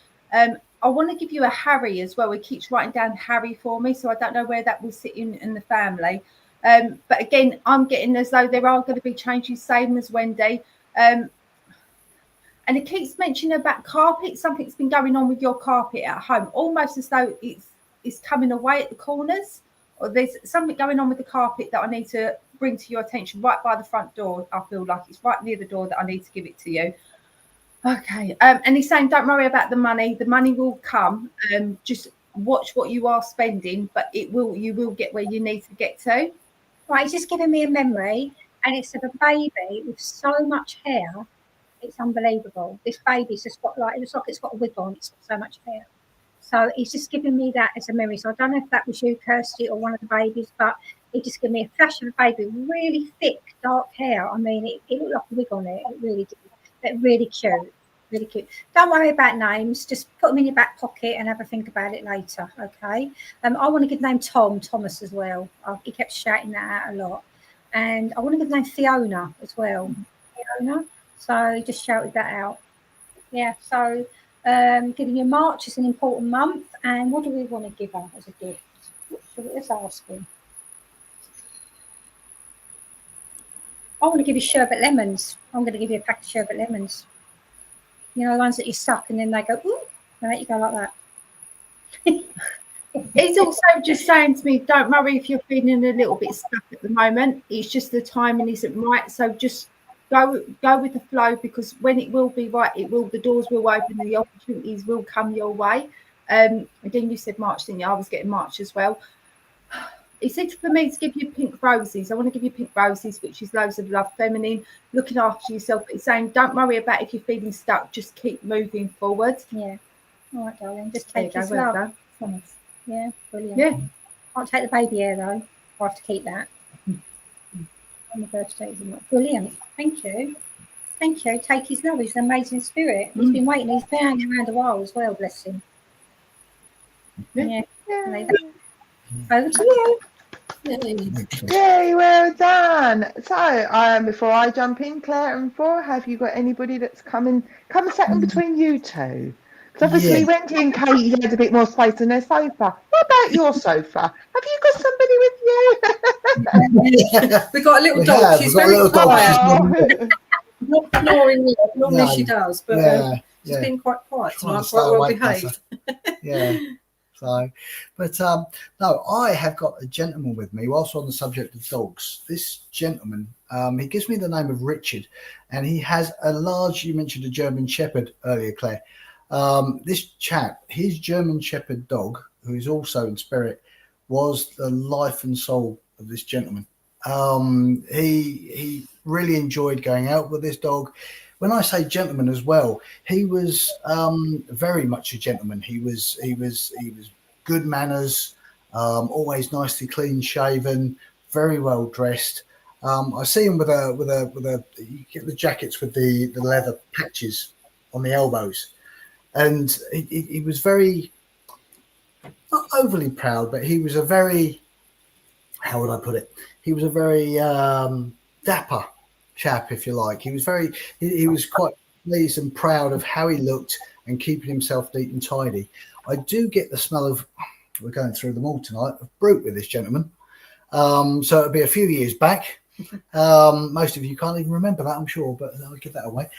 I want to give you a Harry as well. He keeps writing down Harry for me, so I don't know where that will sit in the family. But again, I'm getting as though there are going to be changes, same as Wendy. And it keeps mentioning about carpet. Something's been going on with your carpet at home, almost as though it's coming away at the corners, or there's something going on with the carpet that I need to bring to your attention right by the front door. I feel like it's right near the door that I need to give it to you. Okay. And he's saying, don't worry about the money. The money will come. Just watch what you are spending, but you will get where you need to get to. Right, he's just giving me a memory, and it's of a baby with so much hair. It's unbelievable. This baby's just got it looks like it's got a wig on. It's got so much hair. So he's just giving me that as a memory. So I don't know if that was you, Kirsty, or one of the babies, but he just gave me a flash of a baby with really thick, dark hair. I mean, it looked like a wig on it. It really did. But really cute. Really cute. Don't worry about names. Just put them in your back pocket and have a think about it later, okay? I want to give the name Thomas as well. He kept shouting that out a lot. And I want to give the name Fiona as well. Fiona. So he just shouted that out. Yeah, so giving you March is an important month. And what do we want to give her as a gift? Let's ask him. I want to give you sherbet lemons. I'm going to give you a pack of sherbet lemons. You know, the ones that you suck and then they go, ooh, and let you go like that. He's also just saying to me, don't worry if you're feeling a little bit stuck at the moment. It's just the timing isn't right. So just go with the flow, because when it will be right, the doors will open, the opportunities will come your way. Again, you said March, didn't you? I was getting March as well. He said for me to give you pink roses. I want to give you pink roses, which is loads of love, feminine, looking after yourself. But he's saying, don't worry about if you're feeling stuck. Just keep moving forward. Yeah. All right, darling. Just take his love. Yeah, brilliant. Yeah. Can't take the baby hair, though. I'll have to keep that. On the birthday, isn't it? Brilliant. Thank you. Thank you. Take his love. He's an amazing spirit. He's been waiting. He's been hanging around a while as well, bless him. Yeah. Over to you. Yay, well done. So, before I jump in, Claire and Flora, have you got anybody that's come and sat in between you two? Because obviously Wendy and Katie had a bit more space on their sofa. What about your sofa? Have you got somebody with you? We've got a little dog. She's very quiet. Not snoring. Normally she does, but she's been quite quiet tonight, quite well behaved. Yeah. So, but no, I have got a gentleman with me. Whilst on the subject of dogs, this gentleman, he gives me the name of Richard, and he has a large. You mentioned a German Shepherd earlier, Claire. This chap, his German Shepherd dog, who is also in spirit, was the life and soul of this gentleman. He really enjoyed going out with this dog. When I say gentleman as well, he was very much a gentleman. He was good manners, always nicely clean shaven, very well dressed. I see him with a you get the jackets with the leather patches on the elbows, and he was very, not overly proud, but he was a very, how would I put it? He was a very dapper chap, if you like. He was he was quite pleased and proud of how he looked and keeping himself neat and tidy. I do get the smell of, we're going through them all tonight, of brute with this gentleman. So it'll be a few years back. Most of you can't even remember that, I'm sure, but I'll give that away.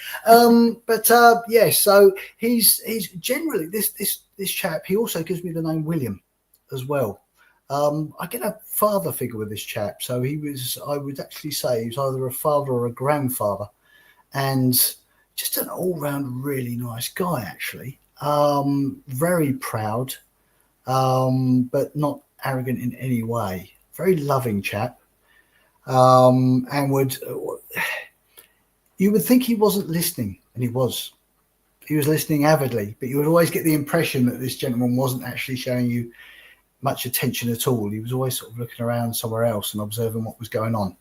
So he's generally this chap. He also gives me the name William as well. I get a father figure with this chap, so I would actually say he was either a father or a grandfather, and just an all-round really nice guy, actually. very proud, but not arrogant in any way. Very loving chap, and you would think he wasn't listening, and he was. He was listening avidly, but you would always get the impression that this gentleman wasn't actually showing you much attention at all. He was always sort of looking around somewhere else and observing what was going on.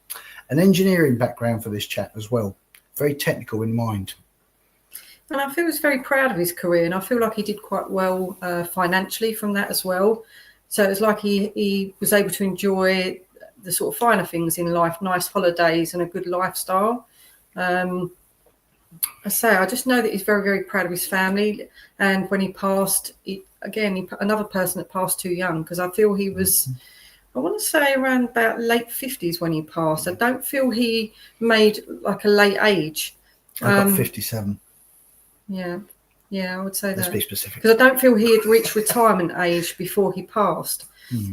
An engineering background for this chap as well. Very technical in mind. And I feel he's very proud of his career, and I feel like he did quite well financially from that as well. So it's like he was able to enjoy the sort of finer things in life, nice holidays and a good lifestyle. I just know that he's very, very proud of his family. And when he passed, another person that passed too young, because I feel he was, I want to say around about late 50s when he passed. I don't feel he made like a late age. I got 57. Yeah, I would say that. Let's be specific. Because I don't feel he had reached retirement age before he passed.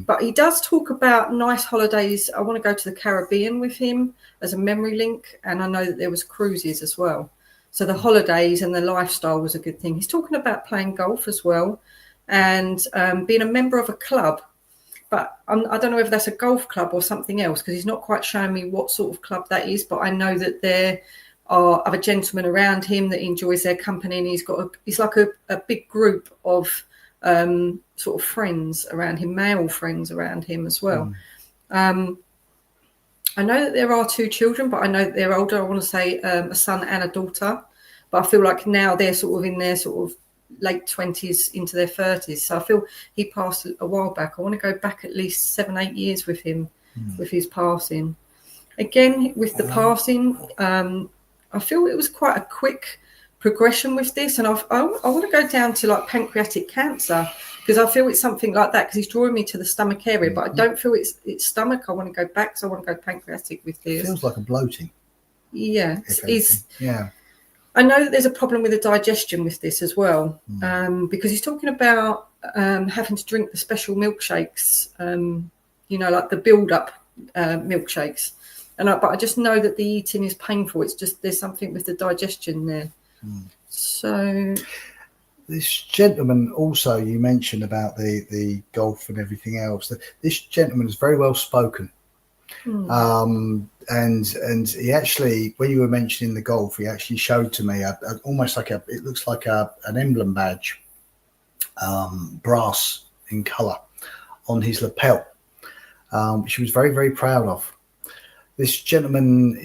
But he does talk about nice holidays. I want to go to the Caribbean with him as a memory link. And I know that there was cruises as well. So the holidays and the lifestyle was a good thing. He's talking about playing golf as well and being a member of a club. But I don't know if that's a golf club or something else, because he's not quite showing me what sort of club that is. But I know that there are other gentlemen around him that enjoys their company, and he's like a big group of sort of friends around him, male friends around him as well. I know that there are 2 children, but I know that they're older. I want to say a son and a daughter. But I feel like now they're sort of in their sort of late 20s into their 30s. So I feel he passed a while back. I want to go back at least 7-8 years with him, with his passing. Again, with the passing, I feel it was quite a quick progression with this. And I want to go down to like pancreatic cancer, because I feel it's something like that, because he's drawing me to the stomach area, but I don't feel it's stomach. I want to go back, so I want to go pancreatic with this. It feels like a bloating. Yeah. Yeah. I know that there's a problem with the digestion with this as well, because he's talking about having to drink the special milkshakes, like the build-up milkshakes. But I just know that the eating is painful. It's just there's something with the digestion there. So this gentleman also, you mentioned about the golf and everything else. This gentleman is very well spoken. And he actually, when you were mentioning the golf, he actually showed to me almost like it looks like an emblem badge, brass in colour on his lapel, which he was very, very proud of. This gentleman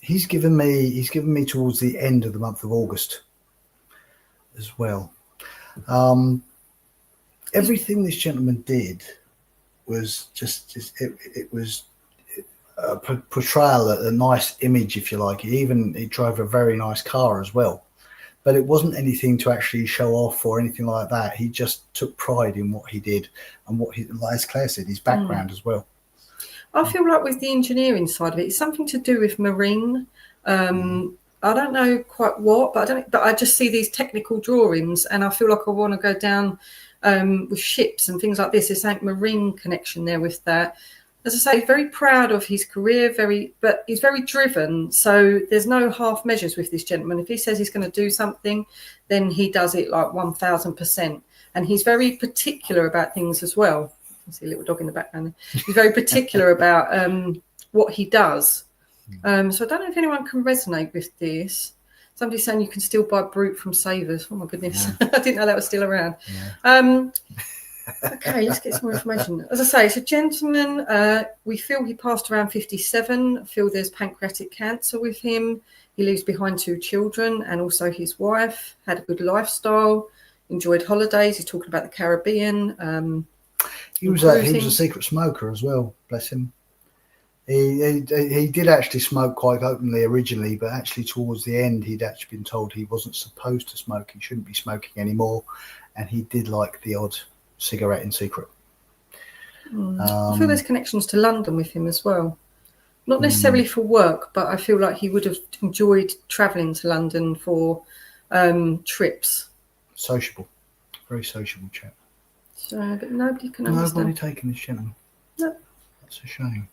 he's given me towards the end of the month of August as well. Everything this gentleman did was it was a portrayal, a nice image, if you like. He drove a very nice car as well, but it wasn't anything to actually show off or anything like that. He just took pride in what he did and as Claire said, his background as well. I feel like with the engineering side of it, it's something to do with marine. I don't know quite what, but I just see these technical drawings, and I feel like I want to go down with ships and things like this. There's like marine connection there with that. As I say, very proud of his career, but he's very driven. So there's no half measures with this gentleman. If he says he's going to do something, then he does it like 1000%. And he's very particular about things as well. I see a little dog in the background. He's very particular about what he does. So I don't know if anyone can resonate with this. Somebody's saying you can still buy Brute from Savers. Oh my goodness, I didn't know that was still around. Okay, let's get some more information. As I say, it's a gentleman. We feel he passed around 57. I feel there's pancreatic cancer with him. He leaves behind 2 children and also his wife. Had a good lifestyle, enjoyed holidays. He's talking about the Caribbean. He was a secret smoker as well, bless him. He did actually smoke quite openly originally, but actually towards the end he'd actually been told he wasn't supposed to smoke. He shouldn't be smoking anymore, and he did like the odd cigarette in secret. I feel there's connections to London with him as well. Not necessarily for work, but I feel like he would have enjoyed travelling to London for trips. Sociable, very sociable chap. So, but nobody can understand. Nobody taking this gentleman. No. That's a shame.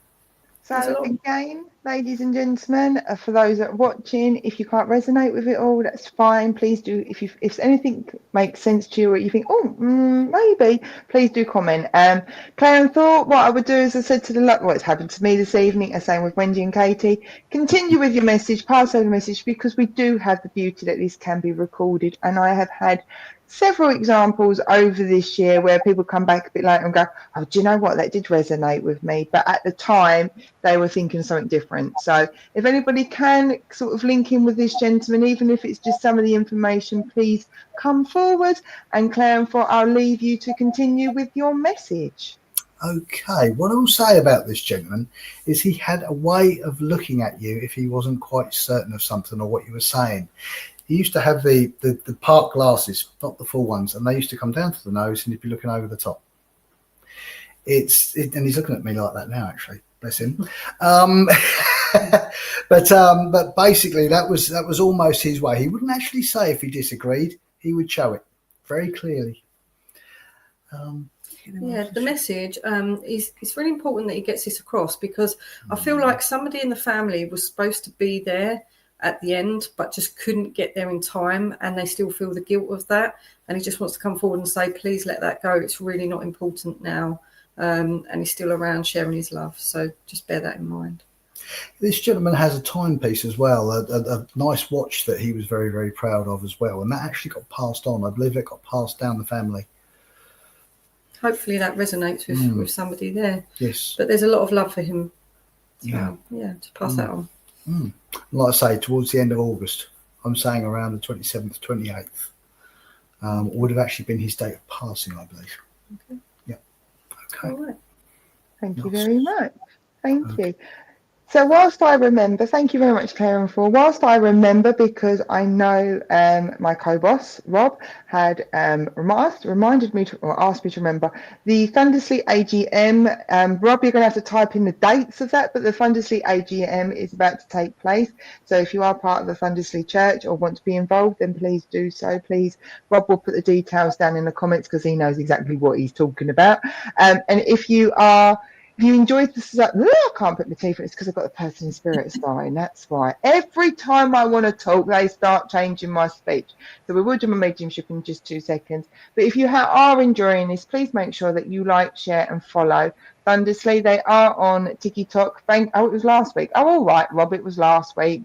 So again, ladies and gentlemen, for those that are watching, if you can't resonate with it all, that's fine. Please do. If anything makes sense to you, or you think, oh, maybe, please do comment. Claire and Thought, what I would do, as I said to what's happened to me this evening, and same with Wendy and Katie, continue with your message, pass over the message, because we do have the beauty that this can be recorded, and I have had several examples over this year where people come back a bit later and go, oh, do you know what, that did resonate with me, but at the time they were thinking something different. So if anybody can sort of link in with this gentleman, even if it's just some of the information, please come forward. And Claire and Thought, I'll leave you to continue with your message. Okay, what I'll say about this gentleman is he had a way of looking at you if he wasn't quite certain of something or what you were saying. He used to have the park glasses, not the full ones, and they used to come down to the nose, and he'd be looking over the top. And he's looking at me like that now, actually. Bless him. But basically, that was almost his way. He wouldn't actually say if he disagreed. He would show it very clearly. Yeah, the message is it's really important that he gets this across, because I feel like somebody in the family was supposed to be there at the end, but just couldn't get there in time, and they still feel the guilt of that, and he just wants to come forward and say, please let that go, it's really not important now. And he's still around sharing his love, so just bear that in mind. This gentleman has a timepiece as well, a nice watch that he was very, very proud of as well, and that actually got passed on. I believe it got passed down the family. Hopefully that resonates with somebody there. Yes, but there's a lot of love for him. So, yeah, to pass that on. Like I say, towards the end of August, I'm saying around the 27th, 28th, would have actually been his date of passing, I believe. Okay. Yeah. Okay. All right. Thank you very much. Thank you. So whilst I remember, thank you very much, Claire and Thought. Whilst I remember, because I know my co-boss, Rob, had reminded me or asked me to remember the Thundersley AGM. Rob, you're going to have to type in the dates of that, but the Thundersley AGM is about to take place. So if you are part of the Thundersley Church or want to be involved, then please do so. Please, Rob will put the details down in the comments because he knows exactly what he's talking about. And if you enjoyed this, I can't put my teeth in, it's because I've got the person in spirit sign. That's why. Every time I want to talk, they start changing my speech. So we will do my mediumship in just 2 seconds. But if you are enjoying this, please make sure that you like, share, and follow Thundersley. They are on TikTok. It was last week. Oh, all right, Rob, it was last week.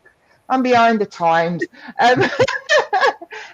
I'm behind the times.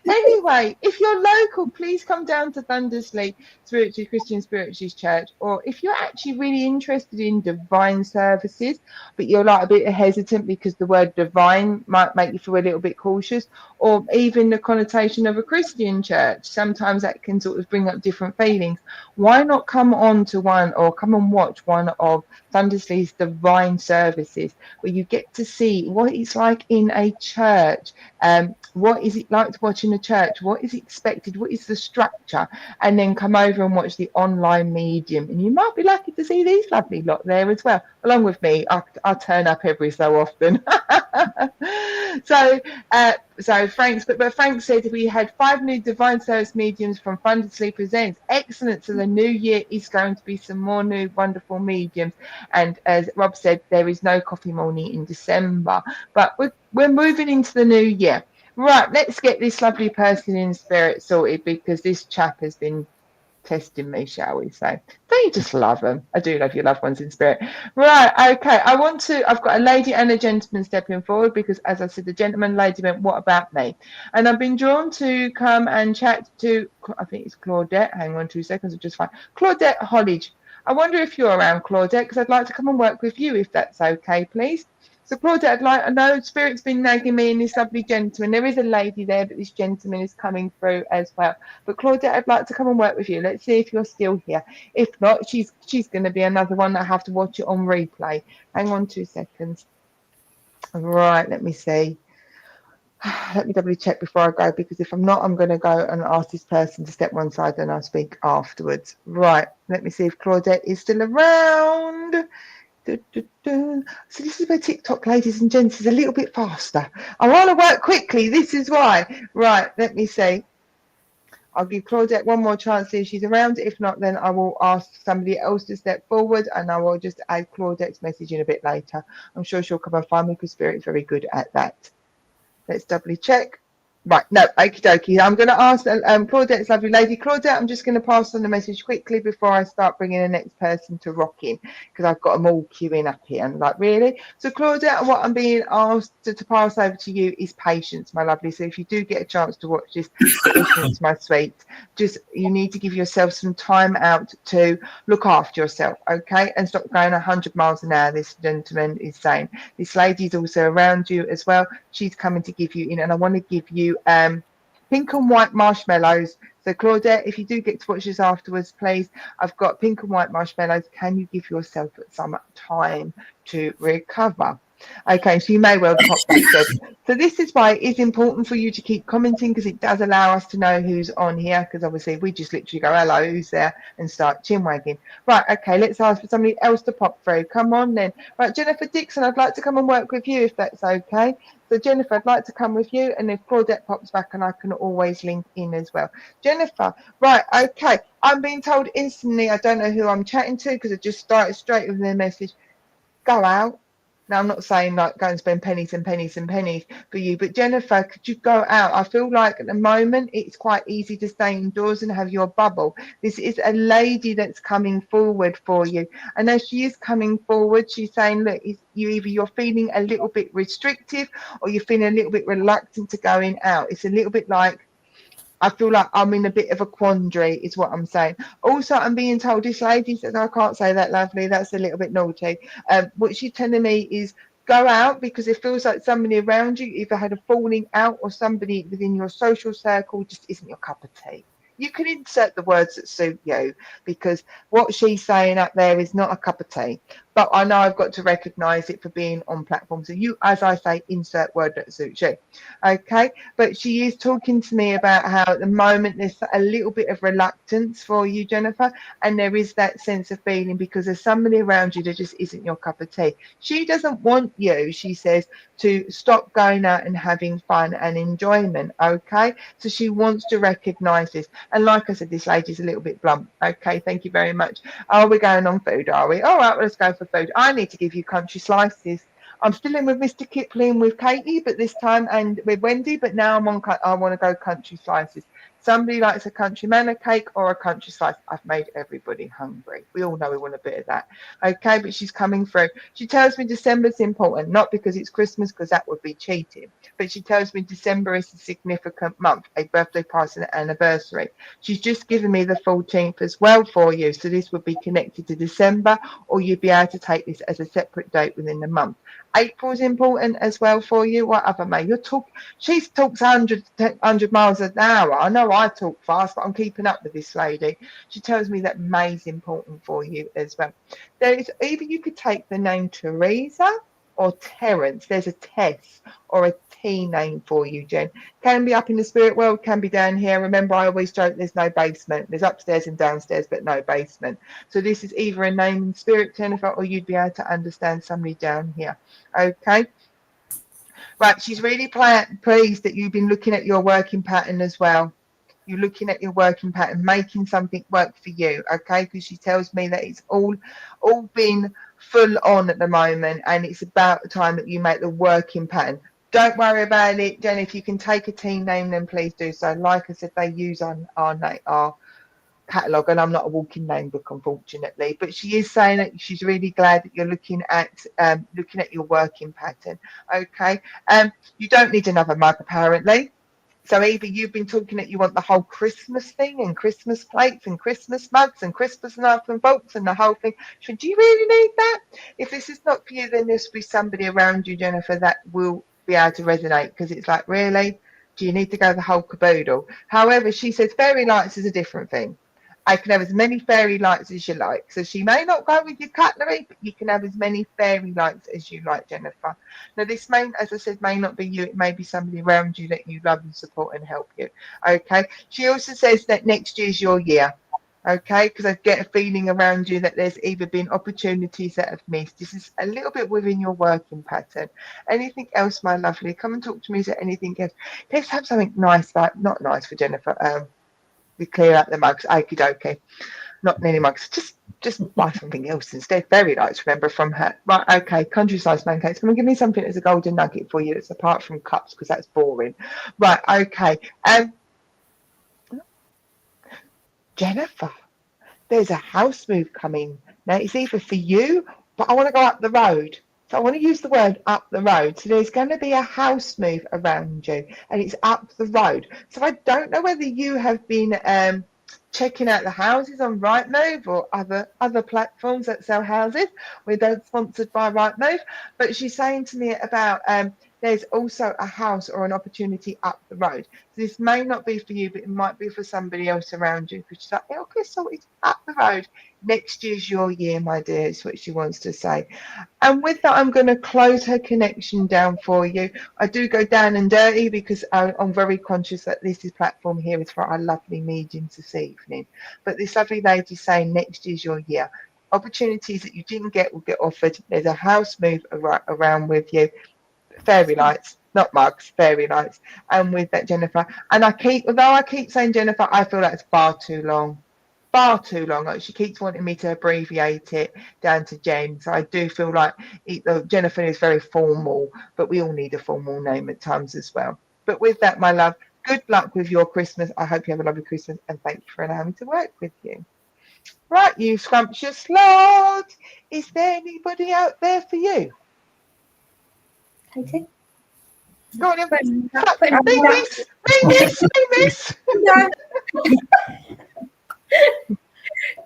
Anyway, if you're local, please come down to Thundersley Christian Spiritualist Church. Or if you're actually really interested in divine services, but you're like a bit hesitant because the word divine might make you feel a little bit cautious, or even the connotation of a Christian church, sometimes that can sort of bring up different feelings. Why not come on to one, or come and watch one of Thundersley's divine services, where you get to see what it's like in a church. What is it like to watch in a church? What is expected? What is the structure? And then come over and watch the online medium. And you might be lucky to see these lovely lot there as well, along with me. I'll turn up every so often. So Frank, but Frank said we had 5 new divine service mediums from Thundersley Presents. Excellent. So the new year is going to be some more new wonderful mediums. And as Rob said, there is no coffee morning in December, but we're moving into the new year. Right, let's get this lovely person in spirit sorted, because this chap has been testing me, shall we say. Don't you just love them? I do love your loved ones in spirit. Right, okay. I've got a lady and a gentleman stepping forward, because as I said, the gentleman, lady went, what about me? And I've been drawn to come and chat to, I think it's Claudette. Hang on 2 seconds, I'll just find Claudette Hollidge. I wonder if you're around, Claudette, because I'd like to come and work with you, if that's okay, please. So Claudette, I know Spirit's been nagging me and this lovely gentleman. There is a lady there, but this gentleman is coming through as well. But Claudette, I'd like to come and work with you. Let's see if you're still here. If not, she's going to be another one that I have to watch it on replay. Hang on 2 seconds. Right, let me see. Let me double check before I go, because if I'm not, I'm going to go and ask this person to step one side and I'll speak afterwards. Right, let me see if Claudette is still around. So this is where TikTok, ladies and gents, is a little bit faster. I want to work quickly. This is why. Right, let me see. I'll give Claudette one more chance, see if she's around. If not, then I will ask somebody else to step forward, and I will just add Claudette's message in a bit later. I'm sure she'll come and find me because Spirit's very good at that. Let's doubly check. Right, no, okie dokie. I'm going to ask Claudette's lovely lady. Claudette, I'm just going to pass on the message quickly before I start bringing the next person to rock in, because I've got them all queuing up here. And like, really? So, Claudette, what I'm being asked to pass over to you is patience, my lovely. So, if you do get a chance to watch this, patience, my sweet. Just, you need to give yourself some time out to look after yourself, okay? And stop going 100 miles an hour, this gentleman is saying. This lady's also around you as well. She's coming to give you in, and I want to give you pink and white marshmallows. So Claudette, if you do get to watch this afterwards, please, I've got pink and white marshmallows. Can you give yourself some time to recover? Okay, so you may well pop back good. So this is why it is important for you to keep commenting, because it does allow us to know who's on here, because obviously we just literally go, hello, who's there, and start chin wagging. Right, okay, let's ask for somebody else to pop through. Come on then. Right, Jennifer Dixon, I'd like to come and work with you if that's okay. So Jennifer, I'd like to come with you, and if Claudette pops back, and I can always link in as well. Jennifer, right, okay. I'm being told instantly, I don't know who I'm chatting to, because I just started straight with their message. Go out. Now, I'm not saying like go and spend pennies and pennies and pennies for you, but Jennifer, could you go out? I feel like at the moment it's quite easy to stay indoors and have your bubble. This is a lady that's coming forward for you. And as she is coming forward, she's saying, look, you're feeling a little bit restrictive, or you're feeling a little bit reluctant to going out. It's a little bit like, I feel like I'm in a bit of a quandary, is what I'm saying. Also, I'm being told this lady says, I can't say that, lovely. That's a little bit naughty. What she's telling me is go out, because it feels like somebody around you either had a falling out, or somebody within your social circle just isn't your cup of tea. You can insert the words that suit you, because what she's saying up there is not a cup of tea. But I know I've got to recognise it for being on platform. So you, as I say, insert word that suits you. Okay, but she is talking to me about how at the moment there's a little bit of reluctance for you, Jennifer, and there is that sense of feeling because there's somebody around you that just isn't your cup of tea. She doesn't want you, she says, to stop going out and having fun and enjoyment. Okay, so she wants to recognise this. And like I said, this lady's a little bit blunt. Okay, thank you very much. Oh, we're going on food, are we? All right, well, let's go for food. I need to give you country slices. I'm still in with Mr. Kipling with Katie, but this time, and with Wendy, but now I want to go country slices. Somebody likes a country manor cake or a country slice. I've made everybody hungry. We all know we want a bit of that. Okay, but she's coming through. She tells me December's important, not because it's Christmas, because that would be cheating. But she tells me December is a significant month, a birthday party and an anniversary. She's just given me the 14th as well for you. So this would be connected to December, or you'd be able to take this as a separate date within the month. April's important as well for you. What other May? She talks 100 miles an hour. I know I talk fast, but I'm keeping up with this lady. She tells me that May's important for you as well. There is either you could take the name Teresa or Terence. There's a Tess or a T name for you, Jen. Can be up in the spirit world, can be down here. Remember, I always joke there's no basement. There's upstairs and downstairs, but no basement. So this is either a name in spirit, Jennifer, or you'd be able to understand somebody down here. Okay. Right, she's really pleased that you've been looking at your working pattern as well. You're looking at your working pattern, making something work for you, okay? Because she tells me that it's all been full on at the moment, and it's about the time that you make the working pattern. Don't worry about it, Jen. If you can take a team name, then please do so. Like I said, they use our catalogue, and I'm not a walking name book, unfortunately, but she is saying that she's really glad that you're looking at your working pattern. Okay, you don't need another mug apparently. So either you've been talking that you want the whole Christmas thing and Christmas plates and Christmas mugs and Christmas knives and forks and the whole thing. So do you really need that? If this is not for you, then there'll be somebody around you, Jennifer, that will be able to resonate, because it's like, really? Do you need to go the whole caboodle? However, she says fairy lights is a different thing. I can have as many fairy lights as you like. So she may not go with your cutlery, but you can have as many fairy lights as you like, Jennifer. Now, this may, as I said, may not be you. It may be somebody around you that you love and support and help you. Okay. She also says that next year's your year. Okay, because I get a feeling around you that there's either been opportunities that have missed. This is a little bit within your working pattern. Anything else, my lovely? Come and talk to me. Is there anything else? Let's have something nice, like not nice for Jennifer. We clear out the mugs. Okie dokie. Not nearly mugs. Just buy something else instead. Fairy lights, remember, from her. Right, okay. Country-sized pancakes. Come and give me something as a golden nugget for you. It's apart from cups because that's boring. Right, okay. Jennifer, there's a house move coming. Now, it's either for you, but I want to go up the road. So I want to use the word up the road. So there's going to be a house move around you, and it's up the road. So I don't know whether you have been checking out the houses on Rightmove or other platforms that sell houses. We're both sponsored by Rightmove. But she's saying to me about there's also a house or an opportunity up the road. So this may not be for you, but it might be for somebody else around you. Because she's like, oh, Crystal, it's up the road. Next year's your year, my dear, is what she wants to say. And with that, I'm going to close her connection down for you. I do go down and dirty because I'm very conscious that this platform here is for our lovely mediums this evening. But this lovely lady saying next year's your year. Opportunities that you didn't get will get offered. There's a house move around with you. Fairy lights, not mugs, fairy lights. And with that, Jennifer. And although I keep saying Jennifer, I feel that's far too long. Far too long. Like, she keeps wanting me to abbreviate it down to Jen. So I do feel like Jennifer is very formal, but we all need a formal name at times as well. But with that, my love, good luck with your Christmas. I hope you have a lovely Christmas, and thank you for allowing me to work with you. Right, you scrumptious lord. Is there anybody out there for you? Katie? Go on, Putting miss.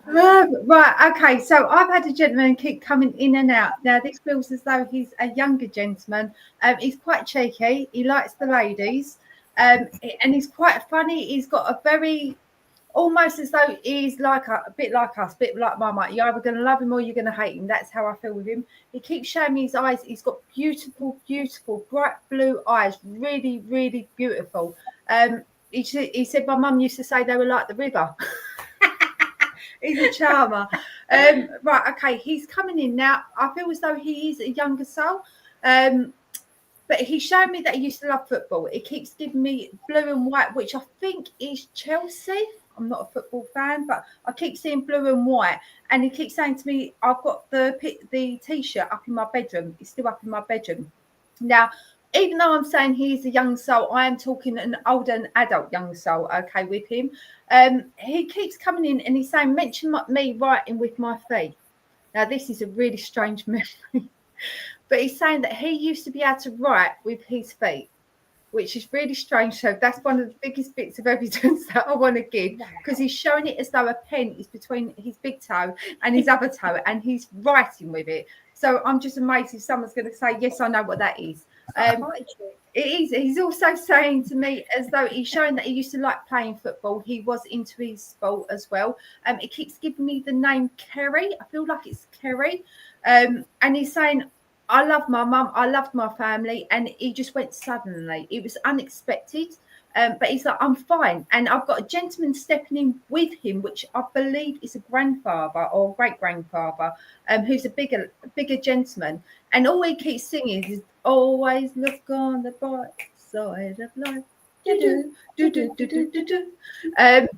Right, okay, so I've had a gentleman keep coming in and out. Now this feels as though he's a younger gentleman. He's quite cheeky, he likes the ladies, and he's quite funny. He's got a very, almost as though he's like a bit like us, a bit like my mate. You're either going to love him or you're going to hate him. That's how I feel with him. He keeps showing me his eyes. He's got beautiful, beautiful, bright blue eyes, really, really beautiful. He said my mum used to say they were like the river. He's a charmer. Right, okay, he's coming in now. I feel as though he is a younger soul. But he's showing me that he used to love football. It keeps giving me blue and white, which I think is Chelsea. I'm not a football fan, but I keep seeing blue and white. And he keeps saying to me, I've got the T-shirt up in my bedroom. It's still up in my bedroom. Now, even though I'm saying he's a young soul, I am talking an older and adult young soul, okay, with him. He keeps coming in and he's saying, mention me writing with my feet. Now, this is a really strange memory. But he's saying that he used to be able to write with his feet, which is really strange. So that's one of the biggest bits of evidence that I want to give, because he's showing it as though a pen is between his big toe and his other toe, and he's writing with it. So I'm just amazed if someone's going to say, yes, I know what that is. It is. He's also saying to me as though he's showing that he used to like playing football. He was into his sport as well. It keeps giving me the name Kerry. I feel like it's Kerry. And he's saying, I love my mum, I loved my family, and he just went suddenly. It was unexpected, but he's like, I'm fine. And I've got a gentleman stepping in with him, which I believe is a grandfather or great-grandfather, who's a bigger gentleman. And all he keeps singing is, always look on the bright side of life.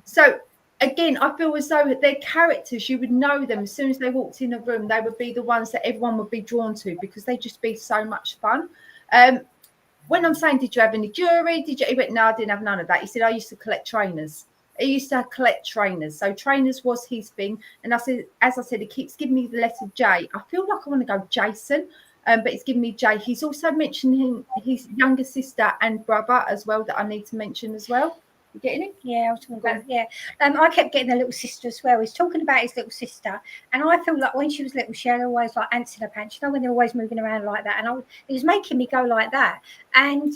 So, again, I feel as though their characters, you would know them as soon as they walked in a room. They would be the ones that everyone would be drawn to because they just be so much fun. When I'm saying, did you have any jewelry? He went, no, I didn't have none of that. He said, I used to collect trainers. He used to collect trainers. So trainers was his thing. And I said, as I said, he keeps giving me the letter J. I feel like I want to go Jason, but he's giving me J. He's also mentioning his younger sister and brother as well that I need to mention as well. You getting it? Yeah, I was talking about, yeah. I kept getting a little sister as well. He's talking about his little sister, and I feel like when she was little, she had always like ants in her pants. You know, when they're always moving around like that, and it was making me go like that. And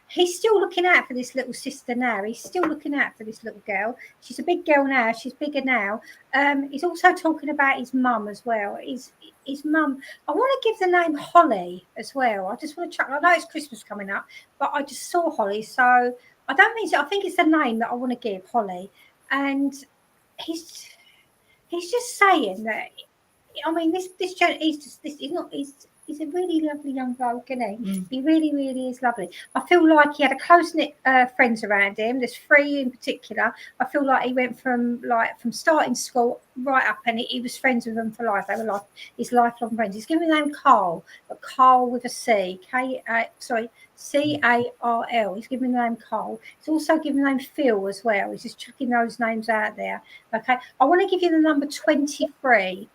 he's still looking out for this little sister now. He's still looking out for this little girl. She's a big girl now. She's bigger now. He's also talking about his mum as well. His mum. I want to give the name Holly as well. I just want to check. I know it's Christmas coming up, but I just saw Holly, so. I don't mean so. I think it's the name that I want to give, Holly. And he's just saying that. I mean, he's He's a really lovely young bloke, isn't he? He really, really is lovely. I feel like he had a close-knit friends around him. There's 3 in particular. I feel like he went from starting school right up, and he was friends with them for life. They were like his lifelong friends. He's given the name Carl, but Carl with a C. C-A-R-L. He's given the name Carl. He's also given the name Phil as well. He's just chucking those names out there. Okay. I want to give you the number 23.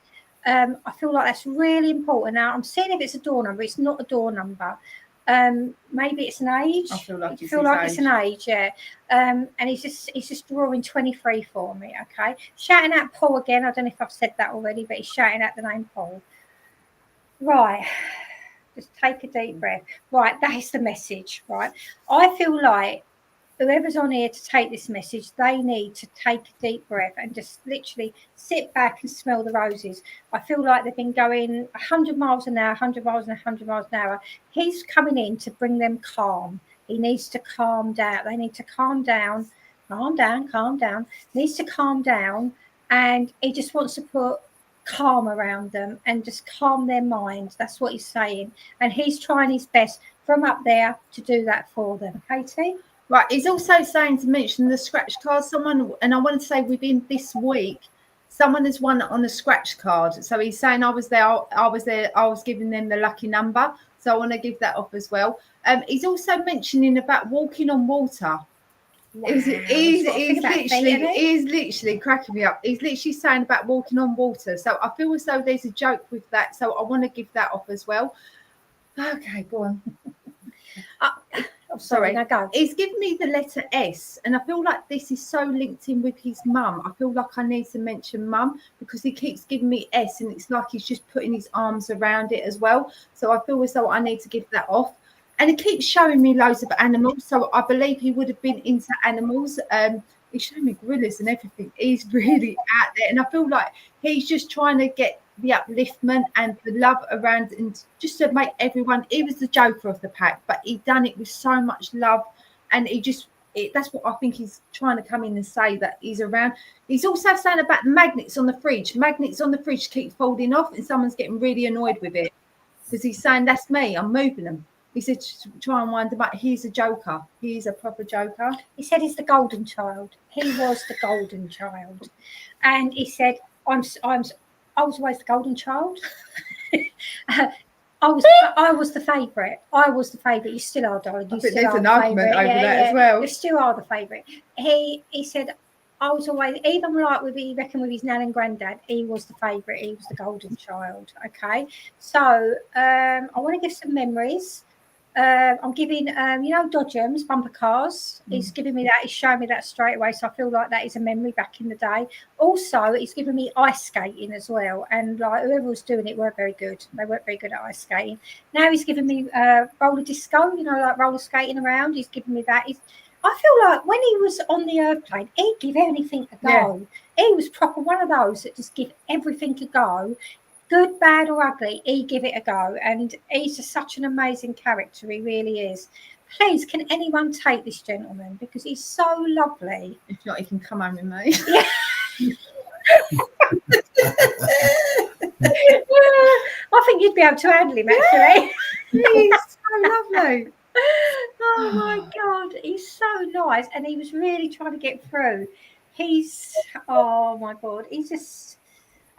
I feel like that's really important. Now I'm seeing if it's a door number. It's not a door number. Maybe it's an age. I feel like, it's an age, yeah. And he's just drawing 23 for me. Okay, shouting out Paul again. I don't know if I've said that already, but he's shouting out the name Paul. Right, just take a deep breath. Right, that is the message. Right, I feel like whoever's on here to take this message, they need to take a deep breath and just literally sit back and smell the roses. I feel like they've been going 100 miles an hour, 100 miles and 100 miles an hour. He's coming in to bring them calm. He needs to calm down. They need to calm down, calm down. Needs to calm down, and he just wants to put calm around them and just calm their minds. That's what he's saying, and he's trying his best from up there to do that for them. Katie? Right, he's also saying to mention the scratch card. Someone, and I want to say within this week, someone has won on a scratch card. So he's saying I was there, I was giving them the lucky number. So I want to give that off as well. He's also mentioning about walking on water. Wow. He's literally cracking me up. He's literally saying about walking on water. So I feel as though there's a joke with that. So I want to give that off as well. Okay, go on. Sorry, he's given me the letter S, and I feel like this is so linked in with his mum. I feel like I need to mention mum because he keeps giving me S, and it's like he's just putting his arms around it as well. So I feel as though I need to give that off. And he keeps showing me loads of animals, so I believe he would have been into animals. He's showing me gorillas and everything. He's really out there, and I feel like he's just trying to get the upliftment and the love around, and just to make everyone. He was the joker of the pack, but he done it with so much love, and that's what I think he's trying to come in and say, that he's around. He's also saying about magnets on the fridge. Magnets on the fridge keep folding off, and someone's getting really annoyed with it because he's saying that's me. I'm moving them. He said to try and wind him up. He's a joker. He's a proper joker. He said he's the golden child. He was the golden child, and he said, I was always the golden child. I was the favourite. I was the favourite. You still are, darling. You still there's are an the argument favourite. over that as well. You still are the favourite. He said I was always, even like with his nan and granddad, he was the favourite. He was the golden child. Okay, so I want to give some memories. I'm giving, Dodgems, bumper cars. He's giving me that. He's showing me that straight away. So I feel like that is a memory back in the day. Also, he's giving me ice skating as well. And like whoever was doing it weren't very good. They weren't very good at ice skating. Now he's giving me roller disco, like roller skating around. He's giving me that. I feel like when he was on the airplane, he'd give anything a go. Yeah. He was proper one of those that just give everything a go. Good, bad or ugly, he give it a go, and he's just such an amazing character. He really is. Please, can anyone take this gentleman, because he's so lovely? If not, he can come home with me. Yeah. I think you'd be able to handle him, actually. He's so lovely. Oh my God, he's so nice, and he was really trying to get through. Oh my God, he's just.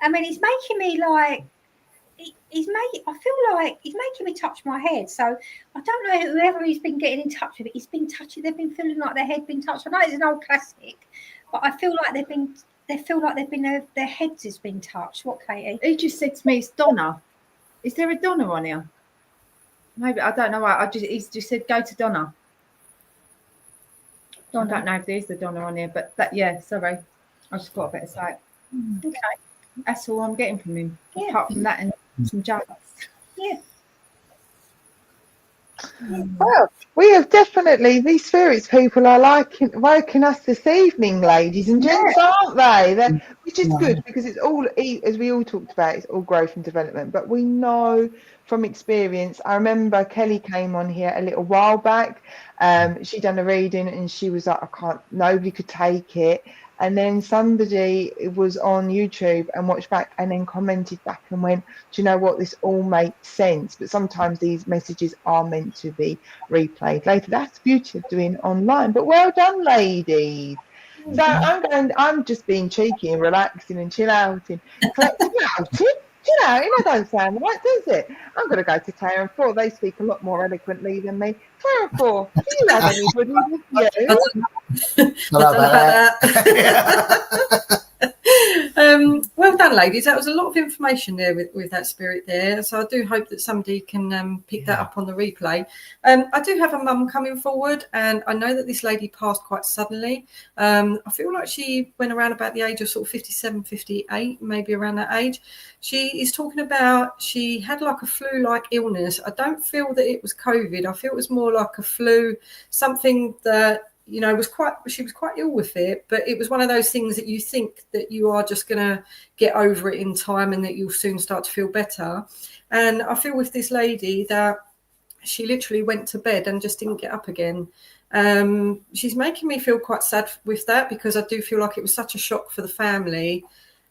I mean, he's making me like, I feel like he's making me touch my head. So I don't know whoever he's been getting in touch with. He's been touching. They've been feeling like their head been touched. I know it's an old classic, but I feel like their heads has been touched. What, Katie? He just said to me, "It's Donna. Is there a Donna on here?" Maybe, I don't know. He's just said, "Go to Donna." I don't know if there's the Donna on here, but sorry, I just got a better sight. Okay. That's all I'm getting from him. Yeah. Apart from that and some jokes. Yeah. Well, we have definitely, these spirits people are woken us this evening, ladies and gents, aren't they? Which is good, because it's all, as we all talked about, it's all growth and development. But we know from experience, I remember Kelly came on here a little while back. She done a reading and she was like, nobody could take it. And then somebody was on YouTube and watched back and then commented back and went, do you know what, this all makes sense, but sometimes these messages are meant to be replayed later. That's the beauty of doing online. But well done, ladies. So I'm just being cheeky and relaxing and chill out and collecting out. Don't sound right, does it? I'm going to go to Claire and 4. They speak a lot more eloquently than me. Claire and 4, do you have anybody with you? Not about that. Well done, ladies. That was a lot of information there with that spirit there. So I do hope that somebody can pick that up on the replay. I do have a mum coming forward, and I know that this lady passed quite suddenly. I feel like she went around about the age of sort of 57, 58, maybe around that age. She is talking about she had like a flu-like illness. I don't feel that it was COVID. I feel it was more like a flu, something that, you know, she was quite ill with it, but it was one of those things that you think that you are just going to get over it in time and that you'll soon start to feel better. And I feel with this lady that she literally went to bed and just didn't get up again. She's making me feel quite sad with that, because I do feel like it was such a shock for the family.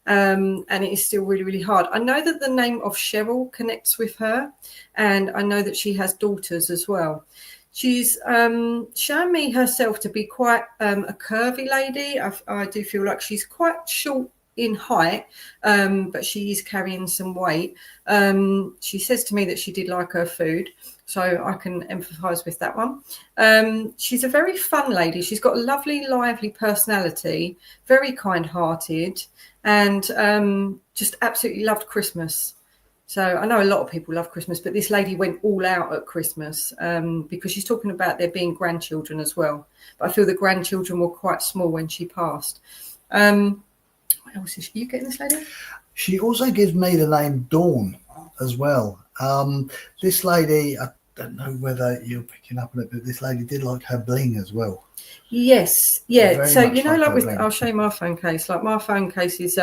And it is still really, really hard. I know that the name of Cheryl connects with her, and I know that she has daughters as well. She's shown me herself to be quite a curvy lady. I do feel like she's quite short in height, but she is carrying some weight. She says to me that she did like her food, so I can empathise with that one. She's a very fun lady. She's got a lovely, lively personality, very kind-hearted, and just absolutely loved Christmas. So I know a lot of people love Christmas, but this lady went all out at Christmas, because she's talking about there being grandchildren as well. But I feel the grandchildren were quite small when she passed. What else is she? You getting this lady? She also gives me the name Dawn as well. This lady, I don't know whether you're picking up on it, but this lady did like her bling as well. Yes, yeah. Very So much you know, like like with, bling. I'll show you my phone case. Like my phone case is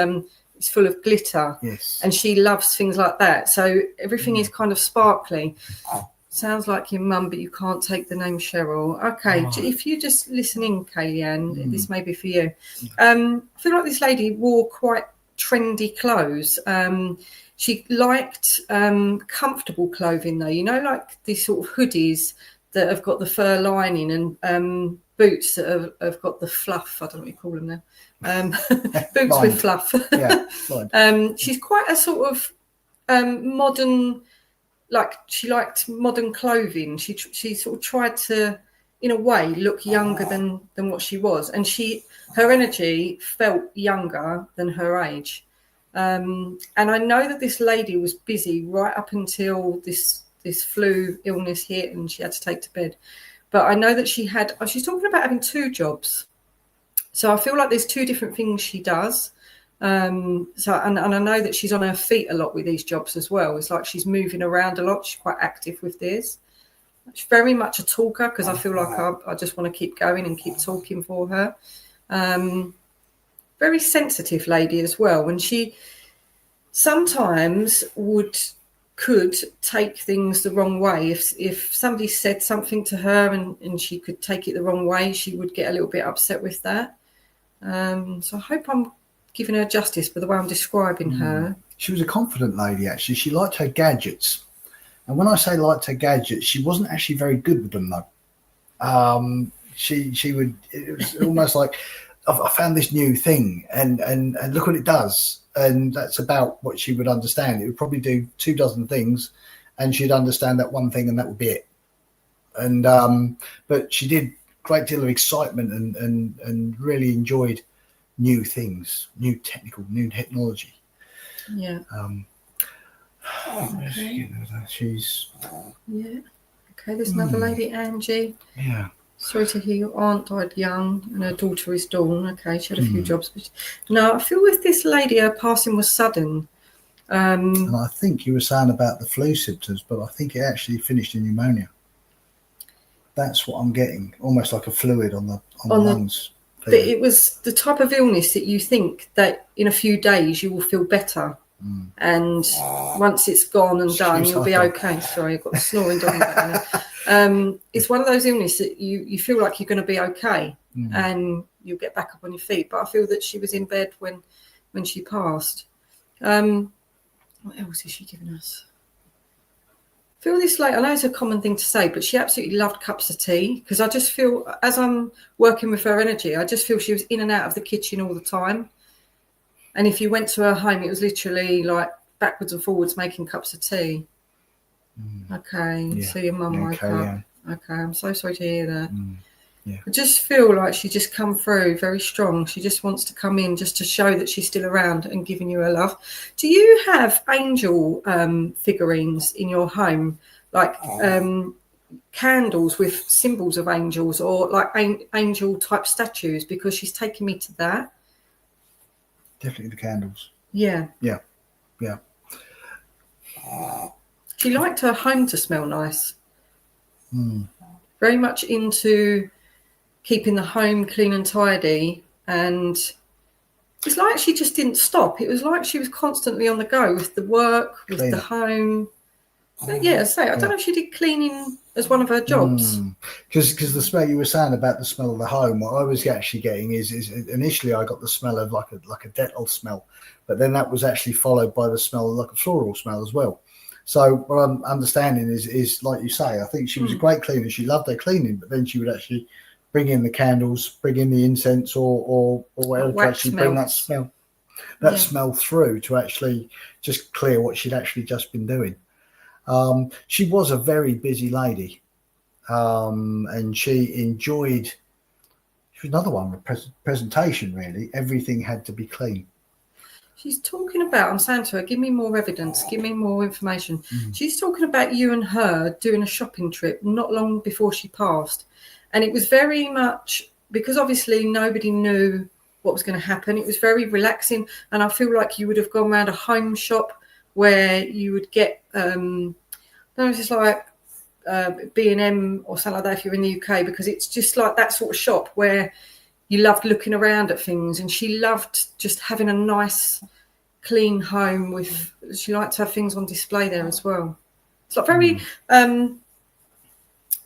it's full of glitter. Yes. And she loves things like that. So everything is kind of sparkly. Sounds like your mum, but you can't take the name Cheryl. Okay, if you just listen in, Kellyanne, this may be for you. I feel like this lady wore quite trendy clothes. She liked comfortable clothing, though. You know, like these sort of hoodies that have got the fur lining, and boots that have got the fluff. I don't know what you call them now. Boots with fluff. Yeah, she's quite a sort of modern. Like she liked modern clothing. She sort of tried to, in a way, look younger than what she was, and her energy felt younger than her age. And I know that this lady was busy right up until this flu illness hit, and she had to take to bed. But I know that she's talking about having 2 jobs. So I feel like there's 2 different things she does. And I know that she's on her feet a lot with these jobs as well. It's like she's moving around a lot. She's quite active with this. She's very much a talker, because I feel like I just want to keep going and keep talking for her. Very sensitive lady as well. And she sometimes could take things the wrong way. If somebody said something to her and she could take it the wrong way, she would get a little bit upset with that. So I hope I'm giving her justice for the way I'm describing her. She was a confident lady, actually. She liked her gadgets. And when I say liked her gadgets, she wasn't actually very good with them, though. She would, it was almost like, I found this new thing and look what it does. And that's about what she would understand. It would probably do 2 dozen things, and she'd understand that one thing, and that would be it. And but she did a great deal of excitement and really enjoyed new things, new technology. Yeah. Okay. She's. Yeah. Okay, there's another lady, Angie. Yeah. Sorry to hear your aunt died young and her daughter is Dawn. Okay, she had a few jobs. But no, I feel with this lady, her passing was sudden. And I think you were saying about the flu symptoms, but I think it actually finished in pneumonia. That's what I'm getting, almost like a fluid on the lungs. But it was the type of illness that you think that in a few days you will feel better. And once it's gone and done, you'll be okay. Sorry, I've got a snoring dog in the background. It's one of those illnesses that you feel like you're going to be okay, and you'll get back up on your feet. But I feel that she was in bed when she passed. What else is she giving us? I feel this late. I know it's a common thing to say, but she absolutely loved cups of tea, because I just feel, as I'm working with her energy, I just feel she was in and out of the kitchen all the time. And if you went to her home, it was literally like backwards and forwards making cups of tea. Okay, so your mum woke up. Okay, I'm so sorry to hear that. I just feel like she just come through very strong. She just wants to come in just to show that she's still around and giving you her love. Do you have angel figurines in your home, like candles with symbols of angels, or like angel type statues? Because she's taking me to that. Definitely the candles. Yeah. She liked her home to smell nice. Very much into keeping the home clean and tidy, and it's like she just didn't stop. It was like she was constantly on the go with the work, with the home. But I don't know if she did cleaning as one of her jobs. Because the smell you were saying about the smell of the home, what I was actually getting is initially I got the smell of like a Dettol smell, but then that was actually followed by the smell of like a floral smell as well. So what I'm understanding is like you say, I think she was a great cleaner. She loved her cleaning, but then she would actually bring in the candles, bring in the incense or whatever to actually bring that smell through to actually just clear what she'd actually just been doing. She was a very busy lady, and she enjoyed. She was another one with presentation. Really, everything had to be clean. She's talking about, I'm saying to her, give me more evidence, give me more information. She's talking about you and her doing a shopping trip not long before she passed. And it was very much, because obviously nobody knew what was going to happen. It was very relaxing. And I feel like you would have gone around a home shop where you would get, it's like B&M or something like that if you're in the UK, because it's just like that sort of shop where you loved looking around at things, and she loved just having a nice, clean home with. She liked to have things on display there as well. It's like very,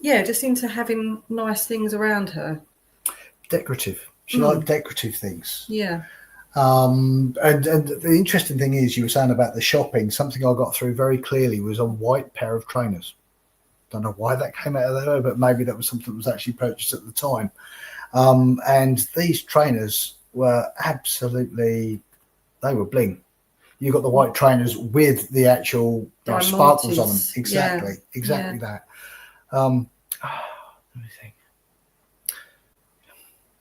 just into having nice things around her. Decorative. She liked decorative things. Yeah. And the interesting thing is, you were saying about the shopping. Something I got through very clearly was a white pair of trainers. Don't know why that came out of there, but maybe that was something that was actually purchased at the time. And these trainers were absolutely, they were bling. You got the white trainers with the actual sparkles on them. Exactly that. Let me think.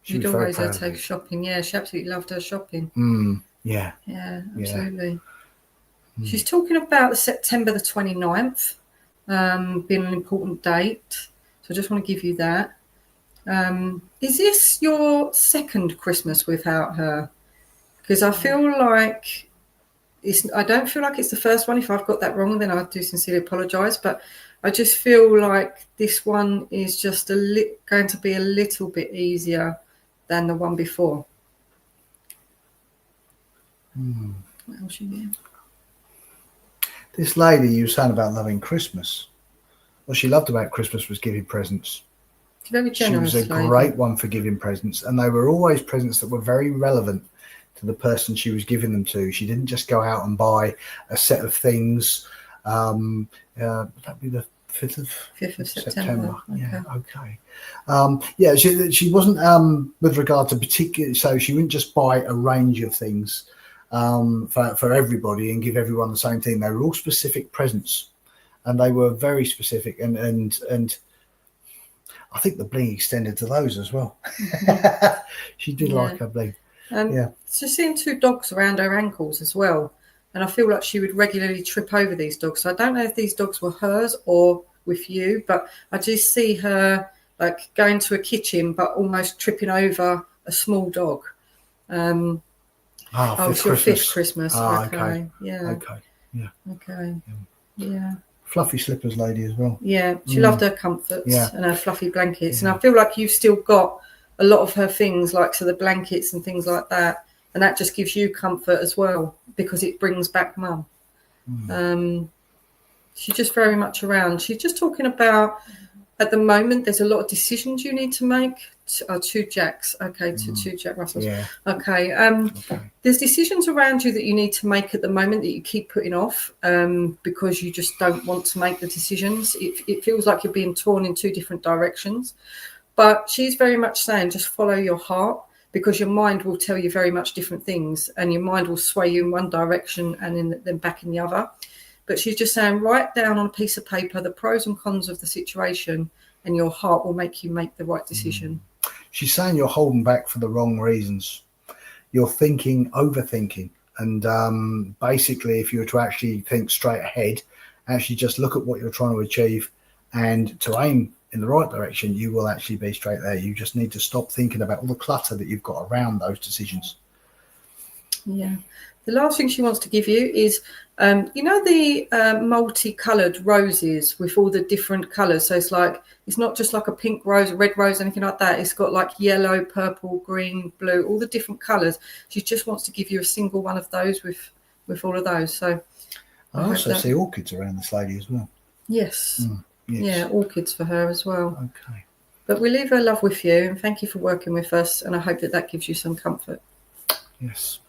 She'd always take shopping. Yeah, she absolutely loved her shopping. Yeah, absolutely. She's talking about September the 29th being an important date. So I just want to give you that. Is this your second Christmas without her? Because I feel like I don't feel like it's the first one. If I've got that wrong, then I do sincerely apologise. But I just feel like this one is just going to be a little bit easier than the one before. What else you get? This lady you were saying about loving Christmas. What she loved about Christmas was giving presents. Very generous. She was a great one for giving presents, and they were always presents that were very relevant to the person she was giving them to. She didn't just go out and buy a set of things. That'd be the 5th of September. Okay. She wasn't with regard to particular, so she wouldn't just buy a range of things for everybody and give everyone the same thing. They were all specific presents, and they were very specific, and I think the bling extended to those as well. She did like her bling. She's seen 2 dogs around her ankles as well. And I feel like she would regularly trip over these dogs. So I don't know if these dogs were hers or with you, but I just see her like going to a kitchen, but almost tripping over a small dog. It's your 5th Christmas. Okay. Yeah. Okay. Yeah. Okay. Yeah. Fluffy slippers lady as well. Yeah. She loved her comforts and her fluffy blankets. And I feel like you've still got a lot of her things, like the blankets and things like that and that just gives you comfort as well because it brings back mum. She's just very much around. She's just talking about, at the moment, there's a lot of decisions you need to make. Two Jacks. Okay, two Jack Russells. Yeah. Okay. There's decisions around you that you need to make at the moment that you keep putting off because you just don't want to make the decisions. It feels like you're being torn in two different directions. But she's very much saying just follow your heart, because your mind will tell you very much different things, and your mind will sway you in one direction and then back in the other. But she's just saying, write down on a piece of paper the pros and cons of the situation, and your heart will make you make the right decision. She's saying you're holding back for the wrong reasons. You're overthinking. And basically, if you were to actually think straight ahead, actually just look at what you're trying to achieve and to aim in the right direction, you will actually be straight there. You just need to stop thinking about all the clutter that you've got around those decisions. Yeah. The last thing she wants to give you is, the multicoloured roses with all the different colours. So it's not just like a pink rose, a red rose, anything like that. It's got like yellow, purple, green, blue, all the different colours. She just wants to give you a single one of those with all of those. So I also see orchids around this lady as well. Yes. Yes. Yeah, orchids for her as well. Okay. But we leave her love with you, and thank you for working with us, and I hope that gives you some comfort. Yes.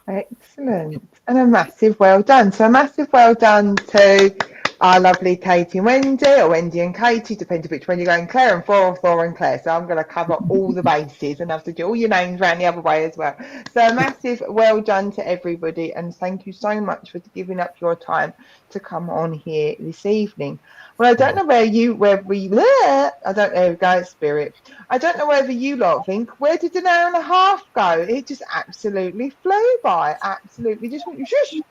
Excellent. And a massive well done. So a massive well done to our lovely Katie and Wendy, or Wendy and Katie, depending which one you're going, Claire and Thor and Claire. So I'm going to cover all the bases and have to do all your names around the other way as well. So a massive well done to everybody, and thank you so much for giving up your time to come on here this evening. Well, I don't know I don't know, guys, Spirit. I don't know whether you lot think, where did an hour and a half go? It just absolutely flew by. Absolutely just went, shush.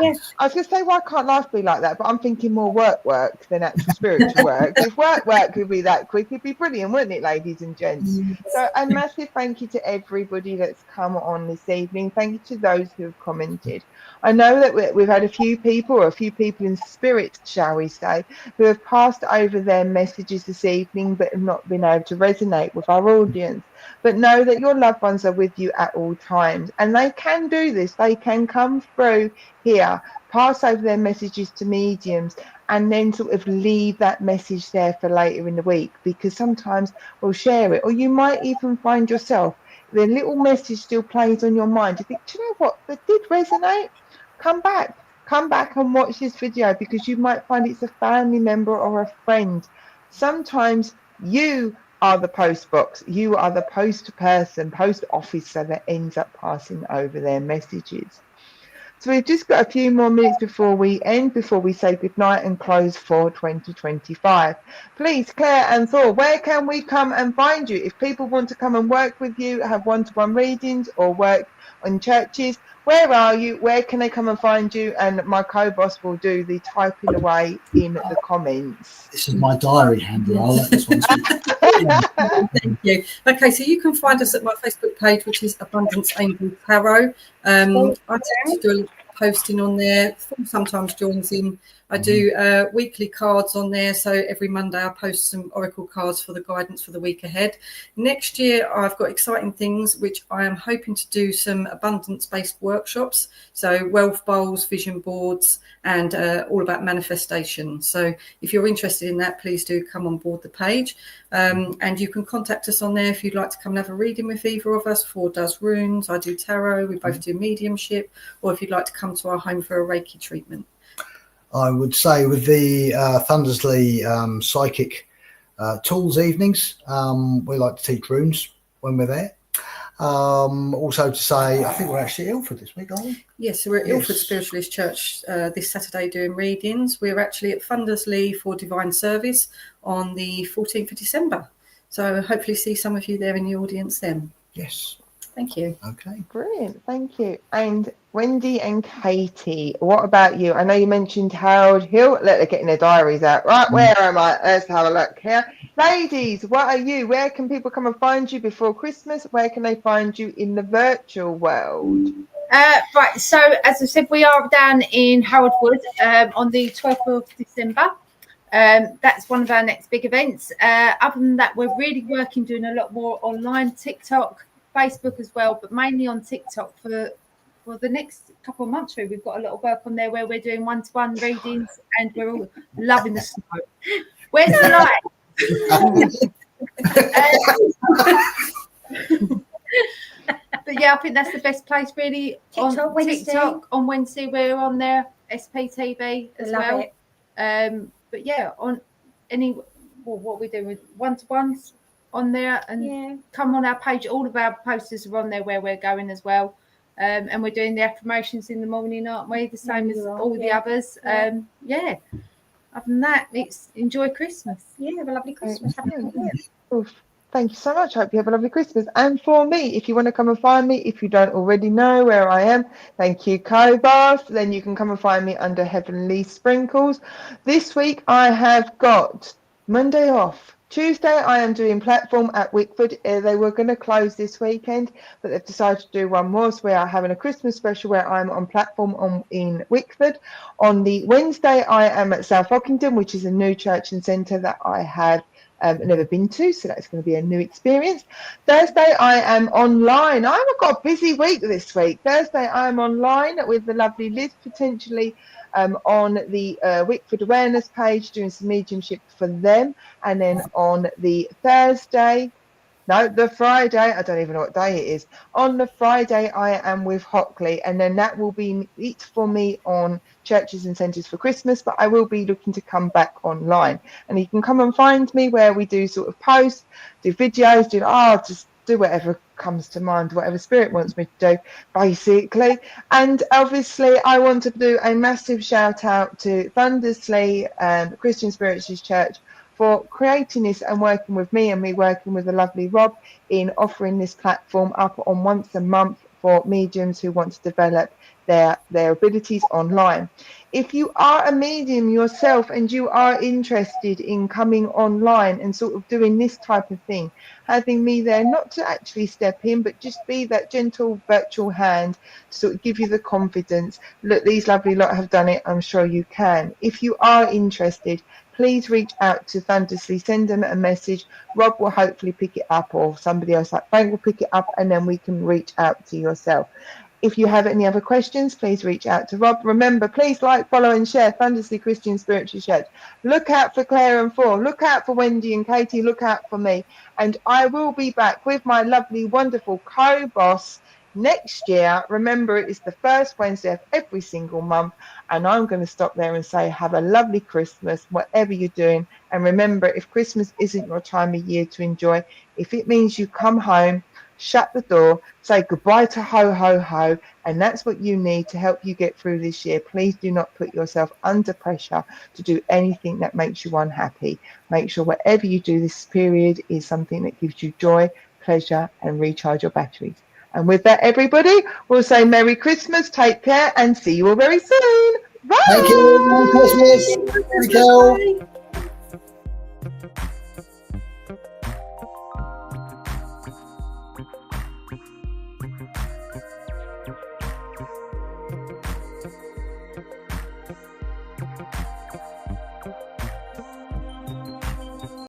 Yes. I was going to say, why can't life be like that? But I'm thinking more work than actual spiritual work. If work could be that quick, it'd be brilliant, wouldn't it, ladies and gents? So a massive thank you to everybody that's come on this evening. Thank you to those who have commented. I know that we've had a few people in spirit, shall we say, who have passed over their messages this evening but have not been able to resonate with our audience. But know that your loved ones are with you at all times, and they can do this. They can come through here, pass over their messages to mediums, and then sort of leave that message there for later in the week, because sometimes we'll share it, or you might even find yourself, the little message still plays on your mind. You think, do you know what, that did resonate? Come back and watch this video, because you might find it's a family member or a friend. Sometimes you are the post box, you are the post officer that ends up passing over their messages. So we've just got a few more minutes before we say goodnight and close for 2025. Please, Claire and Thor, where can we come and find you? If people want to come and work with you, have one-to-one readings, or work on churches, where are you? Where can they come and find you? And my co-boss will do the typing away in the comments. This is my diary handle. I'll let this one speak. Thank you. Okay, so you can find us at my Facebook page, which is Abundance Angel Tarot. I tend to do a little posting on there. Thor sometimes joins in. I do weekly cards on there, so every Monday I post some oracle cards for the guidance for the week ahead. Next year I've got exciting things, which I am hoping to do some abundance-based workshops, so wealth bowls, vision boards, and all about manifestation. So if you're interested in that, please do come on board the page, and you can contact us on there if you'd like to come and have a reading with either of us. Thor does runes, I do tarot, we both do mediumship, or if you'd like to come to our home for a Reiki treatment. I would say with the Thundersley psychic tools evenings, we like to teach runes when we're there. Also to say, I think we're actually at Ilford this week, aren't we? Yes, so we're at Ilford Spiritualist Church this Saturday doing readings. We're actually at Thundersley for Divine Service on the 14th of December. So hopefully see some of you there in the audience then. Yes. Thank you. Okay. Brilliant. Thank you. And Wendy and Katie, what about you? I know you mentioned Harold Hill. They're getting their diaries out. Right, where am I? Let's have a look here. Ladies, what are you? Where can people come and find you before Christmas? Where can they find you in the virtual world? Right, so as I said, we are down in Harold Wood on the 12th of December. That's one of our next big events. Other than that, we're really doing a lot more online, TikTok, Facebook as well, but mainly on TikTok for the next couple of months. We've got a lot of work on there where we're doing one-to-one readings, and we're all loving the snow. Where's the light? But yeah, I think that's the best place really. TikTok, on TikTok on Wednesday we're on there, SPTV as well. But yeah, on what we do with one-to-ones on there, and come on our page. All of our posters are on there where we're going as well. And we're doing the affirmations in the morning, aren't we? The same as all the others. Yeah. Other than that, it's enjoy Christmas. Yeah, have a lovely Christmas. Oh, thank you so much. Hope you have a lovely Christmas. And for me, if you want to come and find me, if you don't already know where I am, thank you, Cobas. Then you can come and find me under Heavenly Sprinkles. This week I have got Monday off. Tuesday I am doing platform at Wickford. They were going to close this weekend, but they've decided to do one more. So we are having a Christmas special where I'm on platform in Wickford. On the Wednesday I am at South Ockington, which is a new church and centre that I have never been to, so that's going to be a new experience. Thursday I am online. I've got a busy week this week. Thursday I am online with the lovely Liz, potentially on the Wickford awareness page, doing some mediumship for them. And then on the Friday, I don't even know what day it is. On the Friday, I am with Hockley, and then that will be it for me on churches and centres for Christmas, but I will be looking to come back online. And you can come and find me where we do sort of posts, do videos, just do whatever comes to mind, whatever Spirit wants me to do, basically. And obviously, I want to do a massive shout out to Thundersley Christian Spiritualist Church for creating this and working with me, and me working with the lovely Rob in offering this platform up on once a month for mediums who want to develop their abilities online. If you are a medium yourself and you are interested in coming online and sort of doing this type of thing, having me there, not to actually step in, but just be that gentle virtual hand to sort of give you the confidence. Look, these lovely lot have done it. I'm sure you can. If you are interested, please reach out to Thundersley, send them a message. Rob will hopefully pick it up, or somebody else like Frank will pick it up, and then we can reach out to yourself. If you have any other questions, please reach out to Rob. Remember, please like, follow and share Thundersley Christian Spiritual Church. Look out for Claire and Paul. Look out for Wendy and Katie. Look out for me. And I will be back with my lovely, wonderful co-boss next year. Remember, it is the first Wednesday of every single month. And I'm going to stop there and say, have a lovely Christmas, whatever you're doing. And remember, if Christmas isn't your time of year to enjoy, if it means you come home, shut the door, say goodbye to ho, ho, ho, and that's what you need to help you get through this year. Please do not put yourself under pressure to do anything that makes you unhappy. Make sure whatever you do this period is something that gives you joy, pleasure, and recharge your batteries. And with that, everybody, we'll say Merry Christmas, take care, and see you all very soon. Bye! Thank you. Merry Christmas. Thank you. Bye.